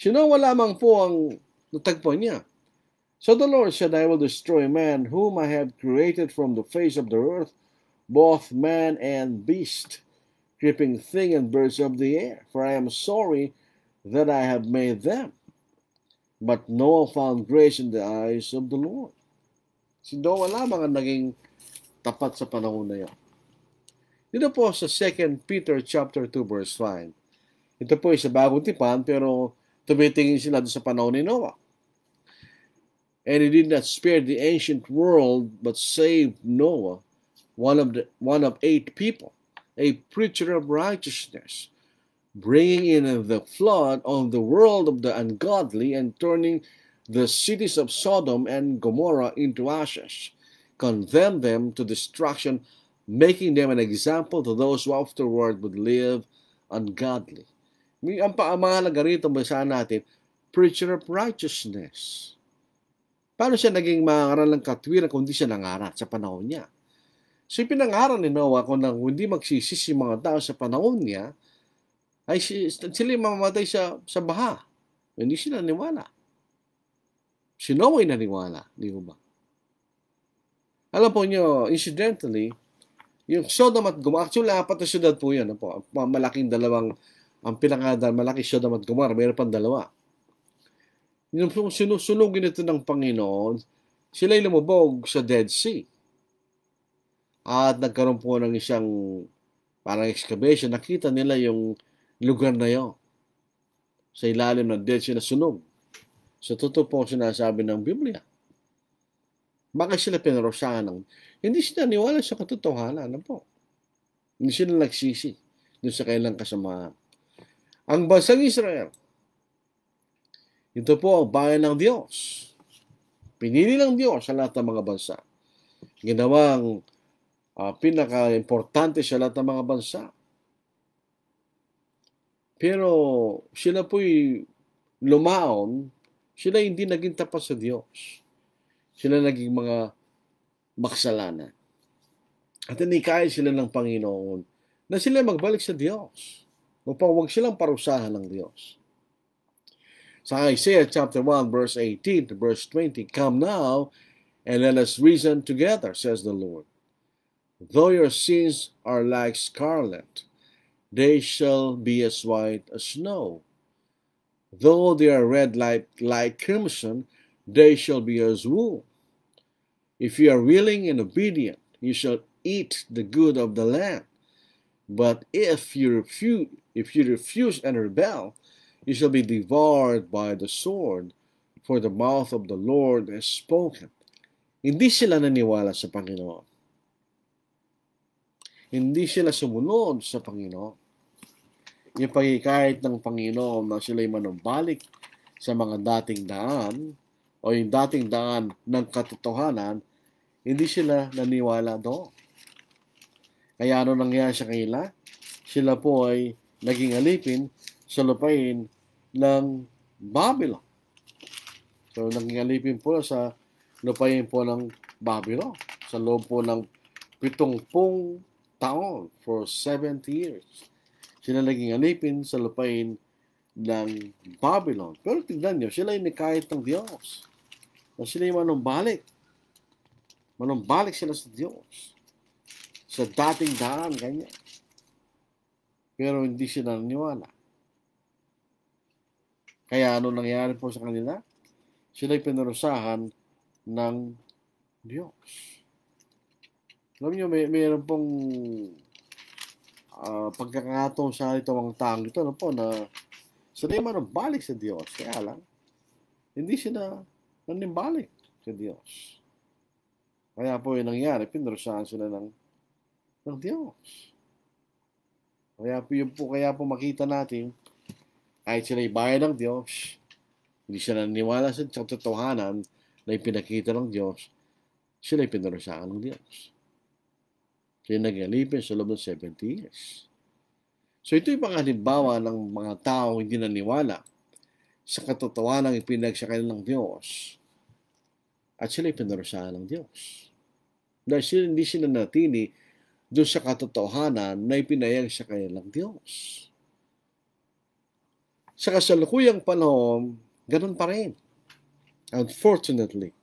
Sinawa lamang po ang natagpo niya. So the Lord said, I will destroy man whom I have created from the face of the earth, both man and beast, creeping thing and birds of the air, for I am sorry that I have made them. But Noah found grace in the eyes of the Lord. Si Noah lamang ang naging tapat sa panahon na yun. Dito po sa 2 Peter chapter 2 verse 5. Ito po ay sa bagong tipan, pero tumitingin sila sa panahon ni Noah. And he did not spare the ancient world, but saved Noah, one of 8 people, a preacher of righteousness, bringing in the flood on the world of the ungodly and turning the cities of Sodom and Gomorrah into ashes, condemned them to destruction, making them an example to those who afterward would live ungodly. Ang mahalaga rito, basahan natin, preacher of righteousness. Paano siya naging mangaral ng katwiran kung hindi siya nangaral sa panahon niya? So, pinangaral ni Noah kung hindi magsisisi mga tao sa panahon niya, ay sila mamamatay sa baha. Hindi sila naniwala. Si Noah ay naniwala, di ba? Alam po niyo, incidentally, yung Sodom at Gomorrah, actually, 4 na syudad po yan. Po. Malaking dalawang, ang malaki Sodom at Gomorrah, mayroon pang dalawa. Yung sinusunugin ito ng Panginoon, sila'y lumubog sa Dead Sea. At nagkaroon po ng isang parang excavation. Nakita nila yung lugar na yun sa ilalim ng Dead Sea na sunog. So, totoo po sinasabi ng Biblia. Bakit sila pinarusahan ng... Hindi sila niwala sa katotohanan. Ano po? Hindi sila nagsisi doon sa kailang kasamaan. Ang bansang Israel, ito po ang bayan ng Diyos. Pinili ng Diyos sa lahat ng mga bansa. Ginawang pinaka-importante sa lahat ng mga bansa. Pero sila po'y lumaon, sila hindi naging tapat sa Diyos. Sila naging mga maksalanan. At inikaya sila ng Panginoon na sila magbalik sa Diyos upang huwag silang parusahan ng Diyos. Sa Isaiah chapter 1, verse 18 to verse 20, "Come now, and let us reason together, says the Lord. Though your sins are like scarlet, they shall be as white as snow. Though they are red like crimson, they shall be as wool. If you are willing and obedient, you shall eat the good of the land. But if you refuse and rebel, you shall be devoured by the sword, for the mouth of the Lord has spoken." Hindi sila naniwala sa Panginoon. Hindi sila sumunod sa Panginoon. Yung pagkikait ng Panginoon na sila'y manumbalik sa mga dating daan o yung dating daan ng katotohanan, hindi sila naniwala doon. Kaya ano nangyari sa kanila? Sila po ay naging alipin sa lupain ng Babylon. So, naging alipin po sa lupain po ng Babylon. Sa loob po ng 70 taon, for 70 years. Sila naging alipin sa lupain ng Babylon. Pero tignan nyo, sila ay nikayat ng Diyos. Na sila ay manumbalik. Manumbalik sila sa Diyos. Sa dating daan, ganyan. Pero hindi sila naniwala. Kaya ano nangyari po sa kanila? Sila ay pinarusahan ng Diyos. Alam niyo, mayroon pong pagkakataon sa itong mga taong ito, po, na sila ay manumbalik sa Diyos. Kaya lang, hindi sila nanimbalik sa Diyos. Kaya po yung nangyari, pinarusahan sila ng Diyos. Kaya po makita natin, kahit sila ay bayan ng Diyos, hindi sila naniwala sa katotohanan na ipinakita ng Diyos, sila ay pinarusahan ng Diyos. Sila nag-alipin sa loob ng 70 years. So ito yung panghalimbawa ng mga tao hindi naniwala sa katotohanan ng ipinagsakay ng Diyos. At sila ay pinarusahan ng Diyos. Dahil hindi sila natili doon sa katotohanan na ipinayag sa kanilang Diyos. Sa kasalukuyang panahon, ganun pa rin. Unfortunately.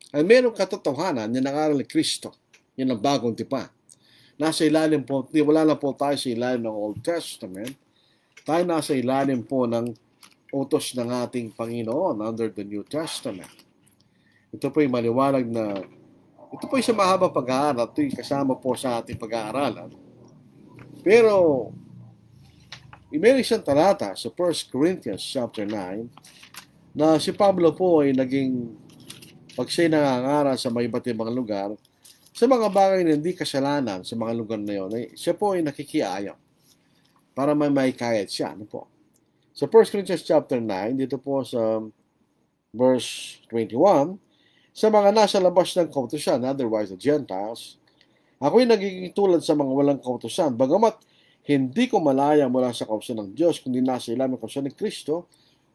Ay mayroong katotohanan na nangaral ni Kristo. Yan ang bagong tipa. Nasa ilalim po, wala na po tayo sa ilalim ng Old Testament. Tayo nasa ilalim po ng utos ng ating Panginoon under the New Testament. Ito po yung maliwanag na, ito po yung sa mahabang pag-aaral, ito yung kasama po sa ating pag-aaralan. Pero, mayroon isang talata sa 1 Corinthians chapter 9 na si Pablo po ay naging, pag siya'y nangangaral sa mga iba't ibang lugar, sa mga bagay na hindi kasalanan sa mga lugar na yun, siya po ay nakikiayaw para may kayat siya. Ano po? Sa 1 Corinthians chapter 9, dito po sa verse 21, sa mga nasa labas ng kautusan, otherwise the Gentiles, ako'y nagiging tulad sa mga walang kautusan, bagamat hindi ko malaya mula sa kautusan ng Diyos, kundi nasa ilalim ng kautusan ni Kristo,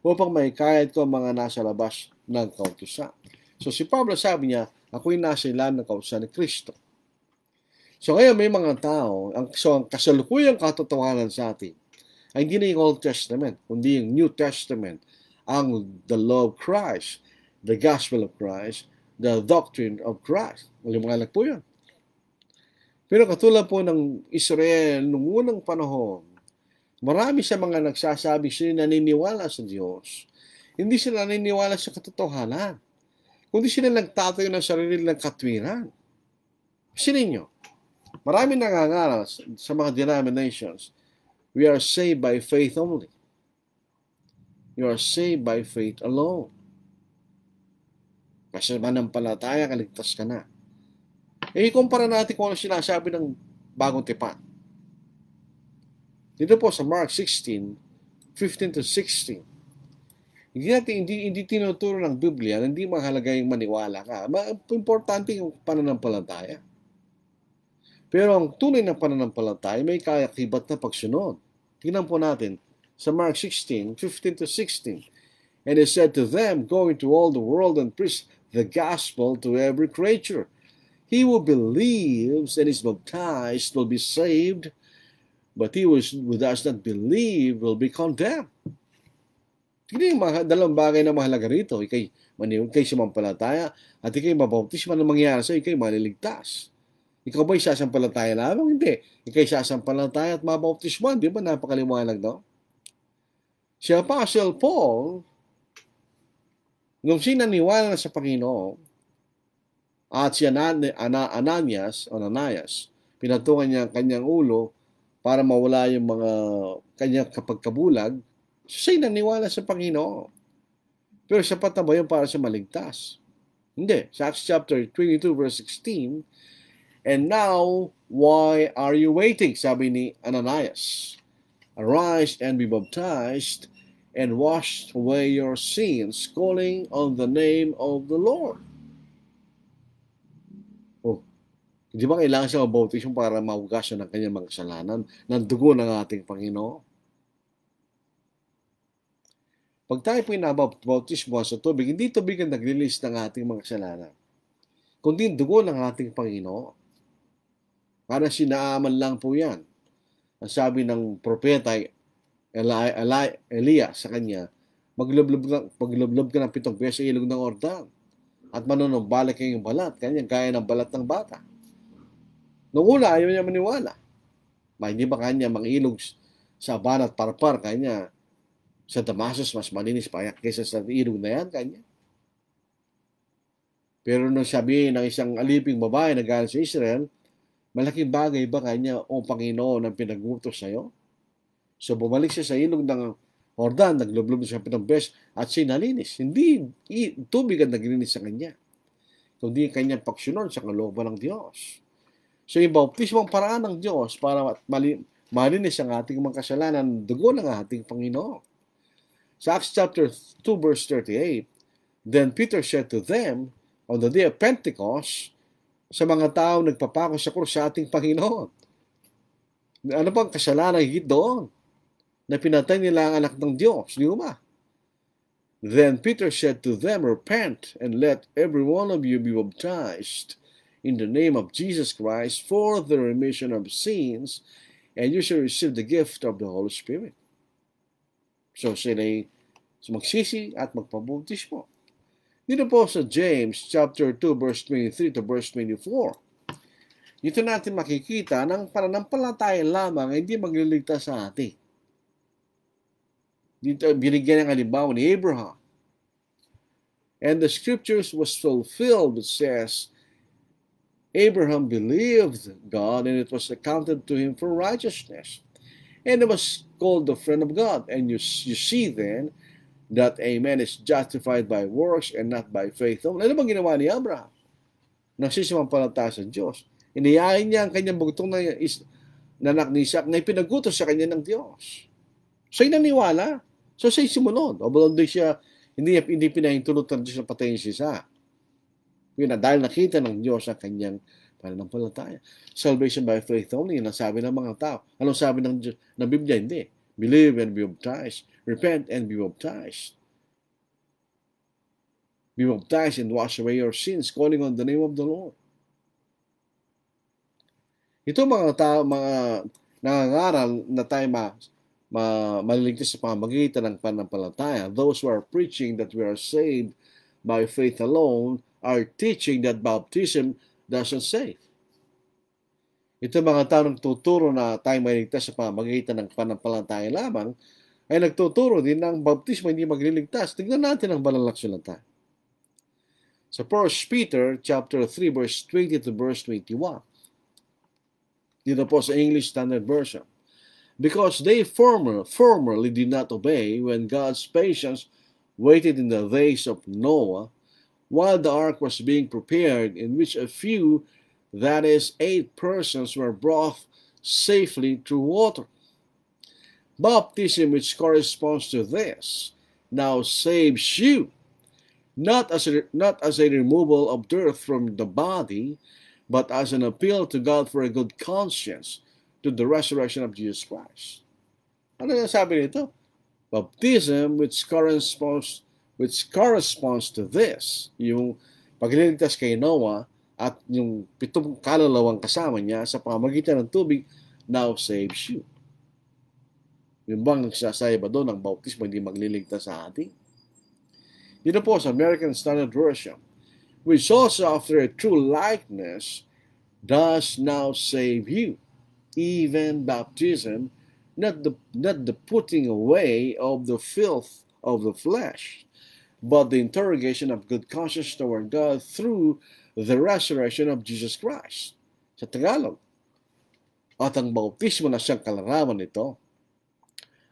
upang maikayat ko ang mga nasa labas ng kautusan. So si Pablo sabi niya, ako'y nasa ilalim ng kautusan ni Kristo. So ngayon may mga tao, ang kasalukuyang katotohanan sa atin ay hindi na yung Old Testament, kundi yung New Testament, ang the law of Christ, the gospel of Christ, the doctrine of Christ. Maliwanag po yun. Pero katulad po ng Israel noong unang panahon, marami sa mga nagsasabi sila naniniwala sa Diyos. Hindi sila naniniwala sa katotohanan. Kundi sila nagtatayo ng sarili ng katwiran. Sinin nyo, marami nangangaral sa mga denominations, we are saved by faith only. You are saved by faith alone. Kasi manampalataya, kaligtas ka na. Ikumpara natin kung ano sinasabi ng bagong tipan. Dito po sa Mark 16:15-16. Hindi tinuturo ng Biblia, hindi mahalaga yung maniwala ka. Importante yung pananampalataya. Pero ang tunay na pananampalataya may kayakibat na pagsunod. Tingnan po natin sa Mark 16:15-16. And he said to them, go into all the world and preach the gospel to every creature. He who believes and is baptized will be saved, but he who does not believe will be condemned. Hindi yung mga dalawang bagay na mahalaga rito. Ikay sumampalataya at ikay mabautismo na mangyari sa ikay maliligtas. Ikaw ba'y sasampalataya lamang? Hindi. Ikay sasampalataya at mabautismo. Di ba napakaliwanag, no? Si Apostle Paul, nung sinaniwala na sa Panginoon, at si Ananias, pinatungan niya ang kanyang ulo para mawala yung mga kanyang kapagkabulag, siya'y naniwala sa Panginoon. Pero sapat na ba yun para sa maligtas? Hindi. Sa Acts chapter 22 verse 16, and now, why are you waiting? Sabi ni Ananias. Arise and be baptized and wash away your sins, calling on the name of the Lord. Oh, hindi ba kailangan siya mabautismo para mahugasan ng kanyang mga kasalanan ng dugo ng ating Panginoon? Pag tayo po nabautismo sa tubig, hindi tubig ang naglilis ng ating mga kasalanan, kundi dugo ng ating Panginoon. Para sinaaman lang po yan. Ang sabi ng propeta Elias sa kanya, maglublob ka ng 7 beses sa ilog ng Ordan at manunumbalik kayong balat, kanya gaya ng balat ng bata. Noong una, ayaw niya maniwala. Hindi ba kanya mga ilog sa Aban at Parpar, kanya sa Damascus mas malinis pa kaysa sa ilog na yan, kanya. Pero nung sabi ng isang aliping babae na galing sa Israel, malaking bagay ba kanya, o Panginoon, ang pinag-utos sa'yo? So bumalik siya sa ilog ng Jordan, naglublob siya 7 beses at siya nalinis. Hindi tubig ang naglinis sa kanya, kundi kanyang pagsunod sa kalooban ng Diyos. So yung bautismo ang paraan ng Diyos para malinis ang ating mga kasalanan, dugo ng ating Panginoon. Sa Acts chapter 2 verse 38, then Peter said to them, on the day of Pentecost, sa mga tao nagpapako sa krus sa ating Panginoon, ano bang kasalanan higit doon? Na pinatay nila ang anak ng Diyos, di ba? Then Peter said to them, repent and let every one of you be baptized in the name of Jesus Christ for the remission of sins, and you shall receive the gift of the Holy Spirit. So sila'y magsisi at magpabautismo. Dito po sa James chapter 2 verse 23 to verse 24. Dito natin makikita ng pananampalataya lamang hindi magliligtas sa atin. Dito binigyan ng halimbawa ni Abraham. And the scriptures was fulfilled, it says, Abraham believed God and it was accounted to him for righteousness. And he was called the friend of God. And you see then that a man is justified by works and not by faith. Ano bang ginawa ni Abraham? Nagsisimampalataya sa Diyos. Iniyahin niya ang kanyang bugtong na anak ni Isaac na ipinagutos sa kanya ng Diyos. Siya'y naniwala. So siya'y sumunod. Although hindi pinahintulot ng Diyos na patayin si Isaac. Dahil nakita ng Diyos ang kanyang pananampalataya. Salvation by faith only, yun ang sabi ng mga tao. Anong sabi ng Biblia? Hindi. Believe and be baptized. Repent and be baptized. Be baptized and wash away your sins, calling on the name of the Lord. Ito mga nangangaral na tayo maliligtas sa pamamagitan ng pananampalataya. Those who are preaching that we are saved by faith alone are teaching that baptism doesn't save. Ito mga tao nagtuturo na tayo maliligtas sa pamamagitan ng pananampalataya lamang ay nagtuturo din ng baptismo hindi magliligtas. Tingnan natin ang banal na kasulatan. Sa 1 Peter chapter 3 verse 20 to verse 21. Dito po sa English Standard Version. Because they formerly did not obey when God's patience waited in the days of Noah, while the ark was being prepared, in which a few, that is, 8 persons, were brought safely through water. Baptism, which corresponds to this, now saves you, not as a removal of dirt from the body, but as an appeal to God for a good conscience, to the resurrection of Jesus Christ. Ano yung sabi nito? Baptism which corresponds to this, yung pagliligtas kay Noah at yung 7 kalulawang kasama niya sa pamamagitan ng tubig, now saves you. Yung bang nagsasabi ba doon ng bautismo hindi magliligtas sa atin? Dito po sa American Standard Version, which also after a true likeness does now save you. Even baptism, not the putting away of the filth of the flesh, but the interrogation of good conscience toward God through the resurrection of Jesus Christ. Sa Tagalog. At ang bautismo na siyang kalarawan nito,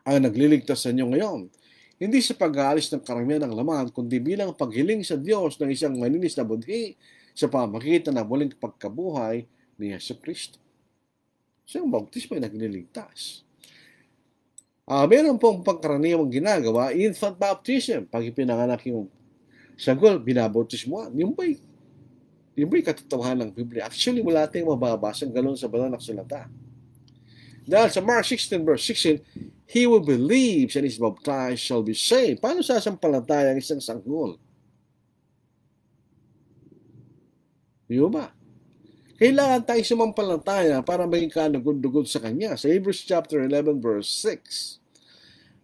ang nagliligtas sa inyo ngayon, hindi sa pag-aalis ng karamihan ng laman, kundi bilang paghiling sa Diyos ng isang malinis na budhi sa pamagitan ng muling pagkabuhay ni Yesu Kristo. So, ang bautismo ay nagliligtas. Meron pong pangkaraniwang ginagawa, infant baptism. Pag ipinanganak yung sanggol, binabautismo. Yung ba'y katotohanan ng Biblia? Actually, wala tayong mababasang galon sa banal na kasulatan. Dahil sa Mark 16 verse 16, he who believes and is baptized shall be saved. Paano sasampalataya ang isang sanggol? Di ba? Kailangan tayo sumampalataya para maging kanugod-dugod sa Kanya. Sa Hebrews chapter 11 verse 6,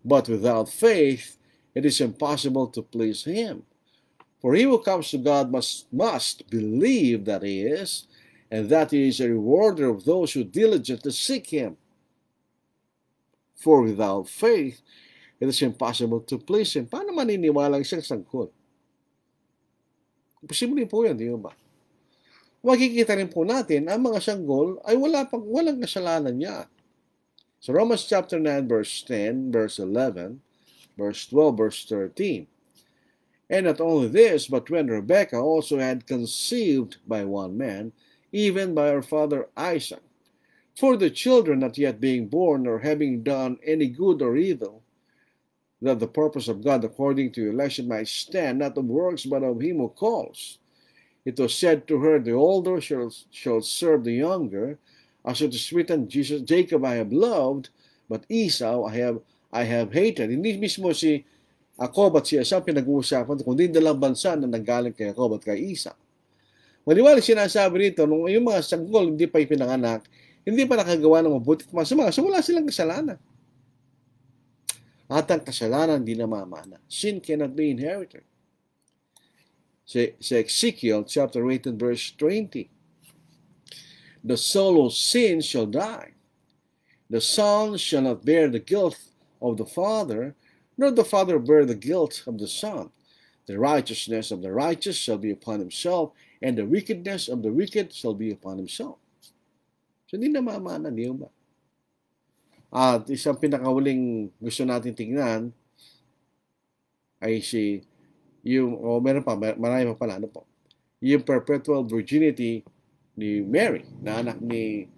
but without faith, it is impossible to please Him. For he who comes to God must believe that He is, and that He is a rewarder of those who diligently seek Him. For without faith, it is impossible to please Him. Paano maniniwala ang isang sangkot? Posible po yan, di ba? Makikita rin po natin, ang mga sanggol ay walang kasalanan niya. So Romans chapter 9, verse 10, verse 11, verse 12, verse 13. And not only this, but when Rebekah also had conceived by one man, even by her father Isaac, for the children not yet being born or having done any good or evil, that the purpose of God according to election might stand, not of works, but of Him who calls. It was said to her, the older shall serve the younger, as it is written, Jacob I have loved, but Esau I have hated. Hindi mismo si Jacob at si Esau pinag-uusapan, kundi dalang bansa na nanggaling kay Jacob at kay Esau. Maliwanag sinasabi rito, nung yung mga sanggol hindi pa ipinanganak, hindi pa nakagawa ng mabuti at masama, so wala silang kasalanan. At ang kasalanan hindi na mamana. Sin cannot be inherited. Sa Ezekiel chapter 18 verse 20, the soul of sin shall die. The son shall not bear the guilt of the father, nor the father bear the guilt of the son. The righteousness of the righteous shall be upon himself, and the wickedness of the wicked shall be upon himself. So hindi na mamana, di ba? At isang pinakahuling gusto natin tingnan ay meron pa, marami pa pala, yung perpetual virginity ni Mary, na anak ng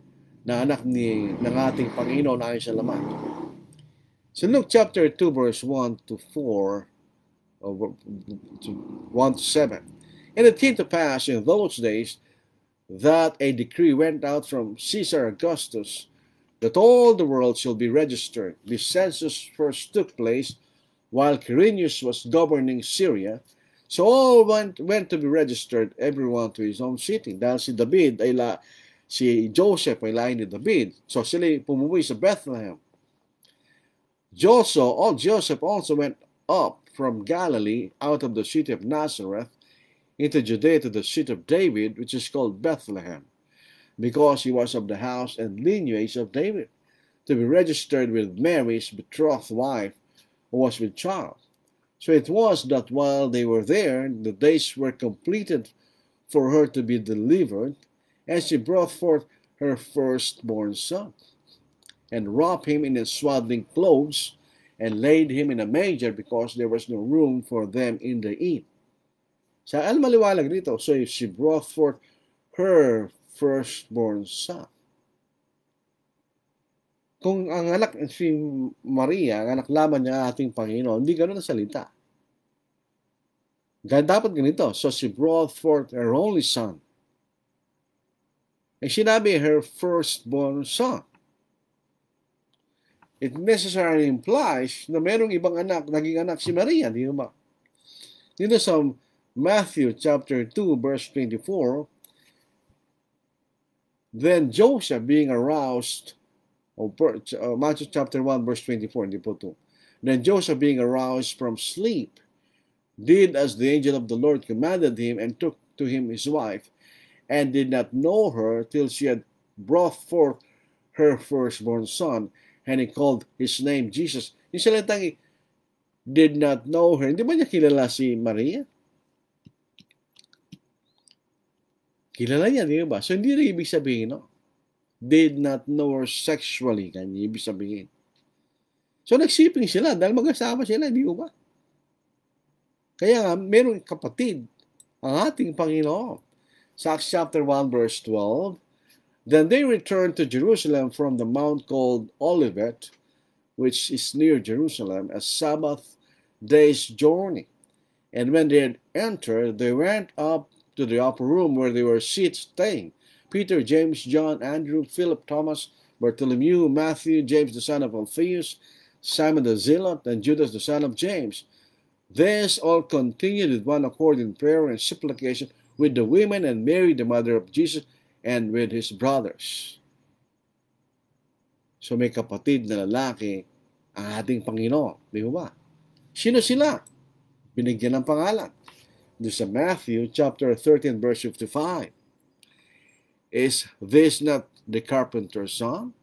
ating Panginoon ayon sa laman. So Luke chapter 2 verse 1 to 4, to 1 to 7. And it came to pass in those days that a decree went out from Caesar Augustus that all the world shall be registered. This census first took place while Quirinius was governing Syria. So all went to be registered, everyone to his own city. Dahil si Joseph ay lahi ni David. So sila pumuwi sa Bethlehem. Joseph also went up from Galilee out of the city of Nazareth into Judea to the city of David, which is called Bethlehem, because he was of the house and lineage of David, to be registered with Mary's betrothed wife, who was with child. So it was that while they were there, the days were completed for her to be delivered, and she brought forth her firstborn son, and wrapped him in his swaddling clothes, and laid him in a manger, because there was no room for them in the inn. Sa maliwalag dito, so she brought forth her firstborn son. Kung ang anak si Maria, ang anak lamang niya ating Panginoon, hindi gano'n ang salita. Dapat ganito, so she brought forth her only son. And sinabi, her firstborn son. It necessarily implies na merong ibang anak, naging anak si Maria, di ba? Dito sa Matthew chapter 2, verse 24, then Joseph being aroused, Matthew chapter 1, verse 24, hindi po ito. Then Joseph being aroused from sleep, did as the angel of the Lord commanded him, and took to him his wife, and did not know her till she had brought forth her firstborn son, and he called his name Jesus. Yung salitang did not know her, hindi ba niya kilala si Maria? Kilala niya, di ba? So hindi rin ibig sabihin, no? Did not know her sexually, kanya ibig sabihin. So nagsiping sila dahil mag-asawa sila, di ba? Kaya nga, merong kapatid ang ating Panginoon. Sa Acts chapter 1, verse 12, then they returned to Jerusalem from the mount called Olivet, which is near Jerusalem, a Sabbath day's journey. And when they had entered, they went up to the upper room where they were staying. Peter, James, John, Andrew, Philip, Thomas, Bartholomew, Matthew, James the son of Alphaeus, Simon the Zealot, and Judas the son of James. This all continued with one accord in prayer and supplication with the women and Mary, the mother of Jesus, and with his brothers. So may kapatid na lalaki ang ating Panginoon. Di ba? Sino sila? Binigyan ng pangalan. Doon sa Matthew chapter 13 verse 55. Is this not the carpenter's son?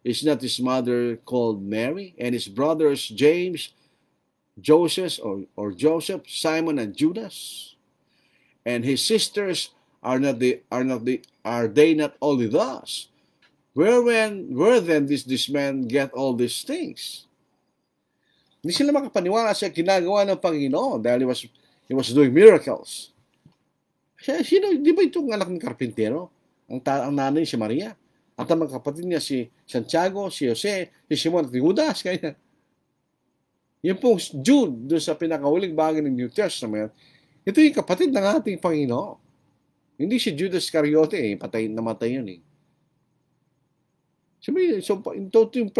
Is not his mother called Mary, and his brothers James, Joseph, or Joseph, Simon, and Judas? And his sisters are they not all with us? Where then this man get all these things? Hindi sila makapaniwala sa ginagawa ng Panginoon dahil he was doing miracles. Sino, di ba itong anak ng karpintero? Ang nanay si Maria. At ang mga kapatid niya si Santiago, si Jose, si Simon at Judas. Kaya, yung pong Jude, doon sa pinakahuling bagay ng New Testament, ito yung kapatid ng ating Panginoon. Hindi si Judas Iscariote, namatay yun . So yung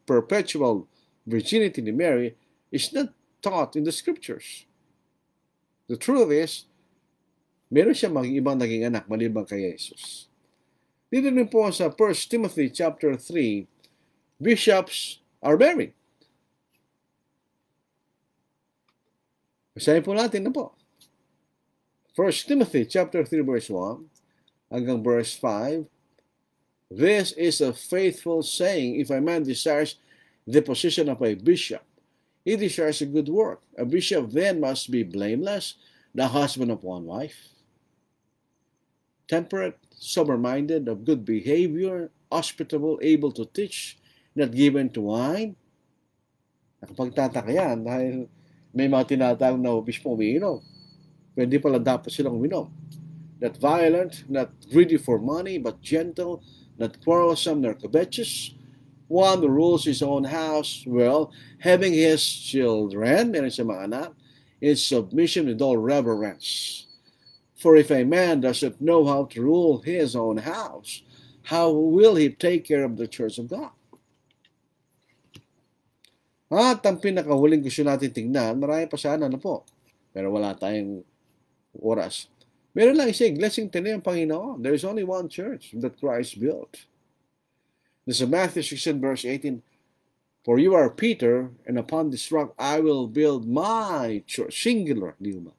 perpetual virginity ni Mary is not taught in the scriptures. The truth is, meron siya ibang naging anak maliban kay Jesus. Dito rin po sa 1 Timothy chapter 3, bishops are married. Basahin po natin na po. 1 Timothy chapter 3 verse 1 hanggang verse 5. This is a faithful saying, if a man desires the position of a bishop, he desires a good work. A bishop then must be blameless, the husband of one wife, temperate, sober-minded, of good behavior, hospitable, able to teach, not given to wine. Nakapagtataka yan dahil may mga tinatawag na obispo umiinom. Pwede pala dapat silang uminom. Not violent, not greedy for money, but gentle, not quarrelsome, nor covetous. One who rules his own house well, having his children, meron siya mga anak, in submission with all reverence. For if a man does not know how to rule his own house, how will He take care of the church of God? At ang pinakahuling gusto natin tingnan, marami pa sana na po. Pero wala tayong oras. Meron lang isa, blessing tinin ang Panginoon. There is only one church that Christ built. This is Matthew 16 verse 18. For you are Peter, and upon this rock I will build my church. Singular, di ba?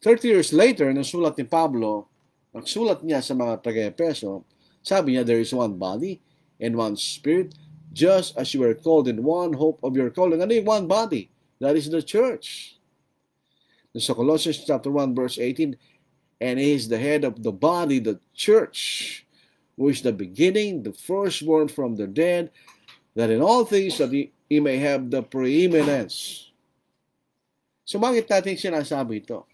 30 years later, nang sulat ni Pablo, nagsulat niya sa mga taga-Efeso, sabi niya, there is one body and one spirit, just as you were called in one hope of your calling. Ano yung one body? That is the church. Sa Colossians chapter 1 verse 18, and He is the head of the body, the church, who is the beginning, the firstborn from the dead, that in all things that He may have the preeminence. So bakit natin sinasabi ito?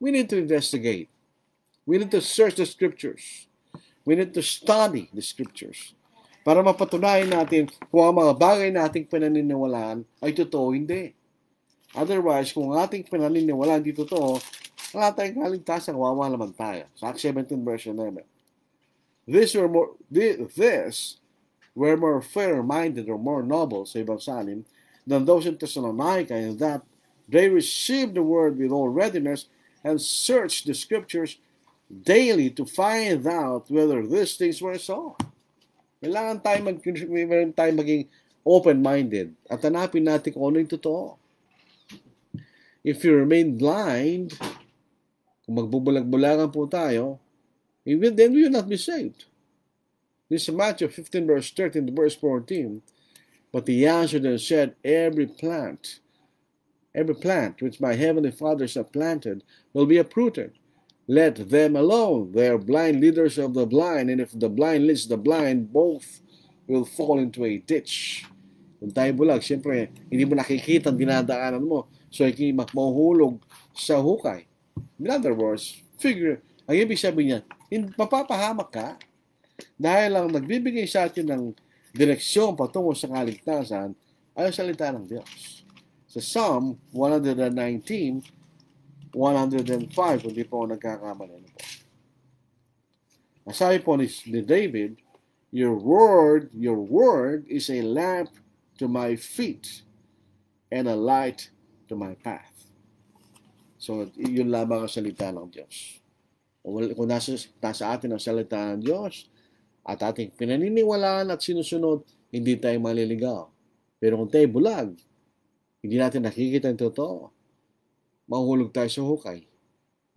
We need to investigate. We need to search the scriptures. We need to study the scriptures para mapatunayan natin kung ang mga bagay na ating pinaniniwalaan ay totoo hindi. Otherwise, kung ating pinaniniwalaan di totoo, wala tayong kaligtasan, wawa naman tayo. Sa Acts 17 verse 11. This were more fair-minded or more noble, sa ibang salin, than those in Thessalonica, in that they received the word with all readiness and searched the scriptures daily to find out whether these things were so. Kailangan tayo maging open-minded at hanapin natin kung ano yung totoo. If you remain blind, kung magbubulag-bulagan po tayo, then we will not be saved. This is Matthew 15 verse 13 to verse 14. But He answered and said, every plant which my heavenly fathers have planted will be uprooted. Let them alone. They are blind leaders of the blind, and if the blind leads the blind, both will fall into a ditch. Kung tayo bulag, siyempre, hindi mo nakikita ang dinadaanan mo, so hindi mahuhulog sa hukay. In other words, ang ibig sabihin niya, mapapahamak ka dahil lang nagbibigay sa atin ng direksyon patungo sa kaligtasan ay ang salita ng Diyos. Sa Psalm 119, 105, kung di po nagkakamali na po. Masabi po ni David, Your word is a lamp to my feet and a light to my path. So, yun lamang ang salita ng Diyos. Kung nasa atin ang salita ng Diyos at ating pinaniniwalaan at sinusunod, hindi tayo maliligaw. Pero kung tayo bulag, hindi natin nakikita ang totoo, mahuhulog tayo sa hukay.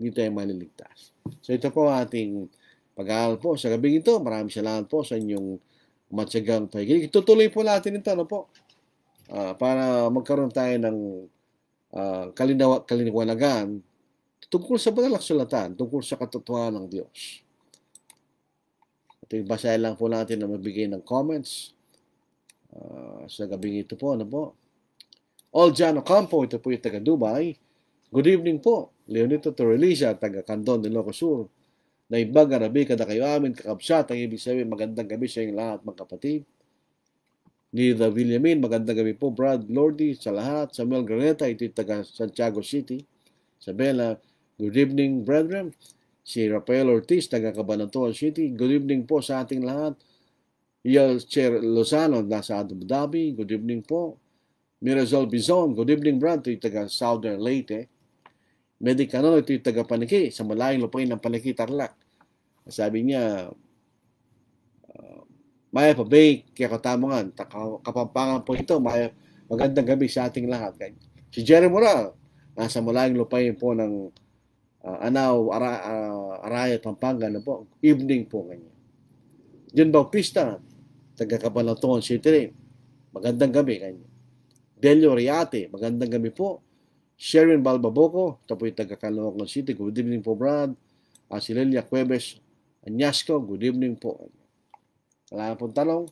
Hindi tayo maliligtas. So ito po ating pag-aaral po sa gabing ito. Maraming salamat po sa inyong matyagang pakikinig. Tutuloy po natin ito po para magkaroon tayo ng kaliniwanagan tungkol sa banal na kasulatan, tungkol sa katotohanan ng Diyos. At basahin lang po natin na magbigay ng comments sa gabing ito po. All John Ocampo, ito po yung taga Dubai. Good evening po. Leonito Torreliza, taga Candon de Ilocos Sur. Naibag, Arabi, kada kayo amin, kakabsat. Ang ibig sabihin, magandang gabi sa inyong lahat, mga kapatid. Nida Villamin, magandang gabi po. Brad Lordy, sa lahat. Samuel Graneta, ito yung taga Santiago City. Isabela, good evening, brethren. Si Rafael Ortiz, taga Cabanatuan City. Good evening po sa ating lahat. Yelcher Lozano, nasa Abu Dhabi. Good evening po. Mirazol Bizon, good evening, Brad. Ito yung taga Southern Leyte. Medicano, ito yung taga Paniki, sa malayong lupain ng Paniki, Tarlac. Sabi niya, Maya pa Bay, kaya katamangan, Kapampangan po ito, Maya, magandang gabi sa ating lahat. Si Jerry Moral, nasa malayong lupain po ng Anao, Araya, Pampanga na po. Evening po ganyan. John Bautista, taga Cabanatuan City, magandang gabi ganyan. Delio Riate, magandang gabi po. Sherin Balbaboco, ito po yung taga Caloocan City, good evening po, Brad. Si Lilia Cueves Anyasco, good evening po. Wala pong tanong.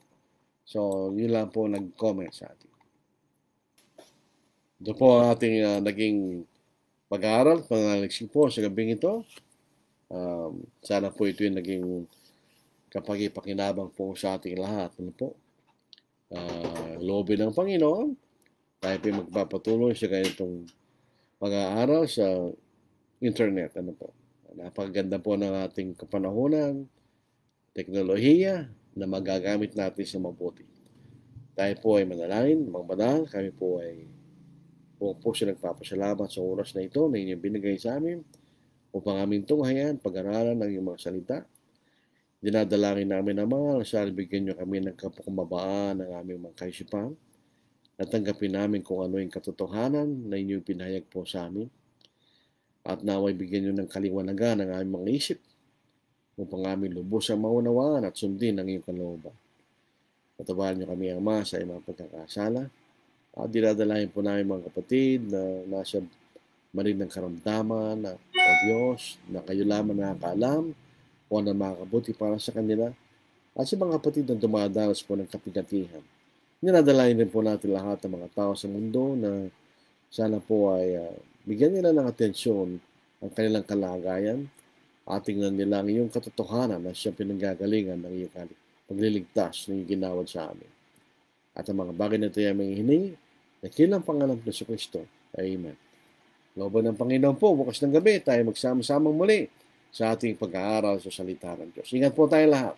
So, yun lang po nag-comment sa atin. Ito po ang ating naging pag-aaral, pangaliksik po sa gabing ito. Sana po ito yung naging kapag-ipakinabang po sa ating lahat. Ano po? Loobin ng Panginoon, tayo po magpapatuloy sa ganitong pag-aaral sa internet. Ano po? Napakaganda po ng ating kapanahunan, teknolohiya na magagamit natin sa mabuti. Tayo po ay manalangin, magbanal. Kami po ay buong puso nagpapasalamat sa oras na ito na inyong binigay sa amin upang aming tunghayan, pag-aralan ng iyong mga salita. Dinadalangin namin, Ama, na sana bigyan niyo kami ng kapakumbabaan ng aming mga kaisipan at tanggapin namin kung ano yung katotohanan na inyong pinahayag po sa amin. At naway bigyan niyo ng kaliwanagan ng aming mga isip upang aming lubos ang maunawaan at sundin ang iyong kalooban. Patawarin niyo kami, Ama, sa iyong mga pagkakasala. At dinadalangin po namin mga kapatid na nasa marin ng karamdaman na o Diyos na kayo lamang nakakaalam kung ano makakabuti para sa kanila at sa mga kapatid na dumadanas po ng kapigatihan. Dinadalangin din po natin lahat ng mga tao sa mundo na sana po ay bigyan nila ng atensyon ang kanilang kalagayan at tingnan nila ang iyong katotohanan na siya pinanggagalingan ng iyong pagliligtas na iyong ginawad sa amin. At ang mga bagay na ito ay aming hiningi na kilang pangalan ng Kristo. Amen. Looban ng Panginoon po, bukas ng gabi, tayo magsama-samang muli sa ating pag-aaral sa salita ng Diyos. Ingat po tayo lahat.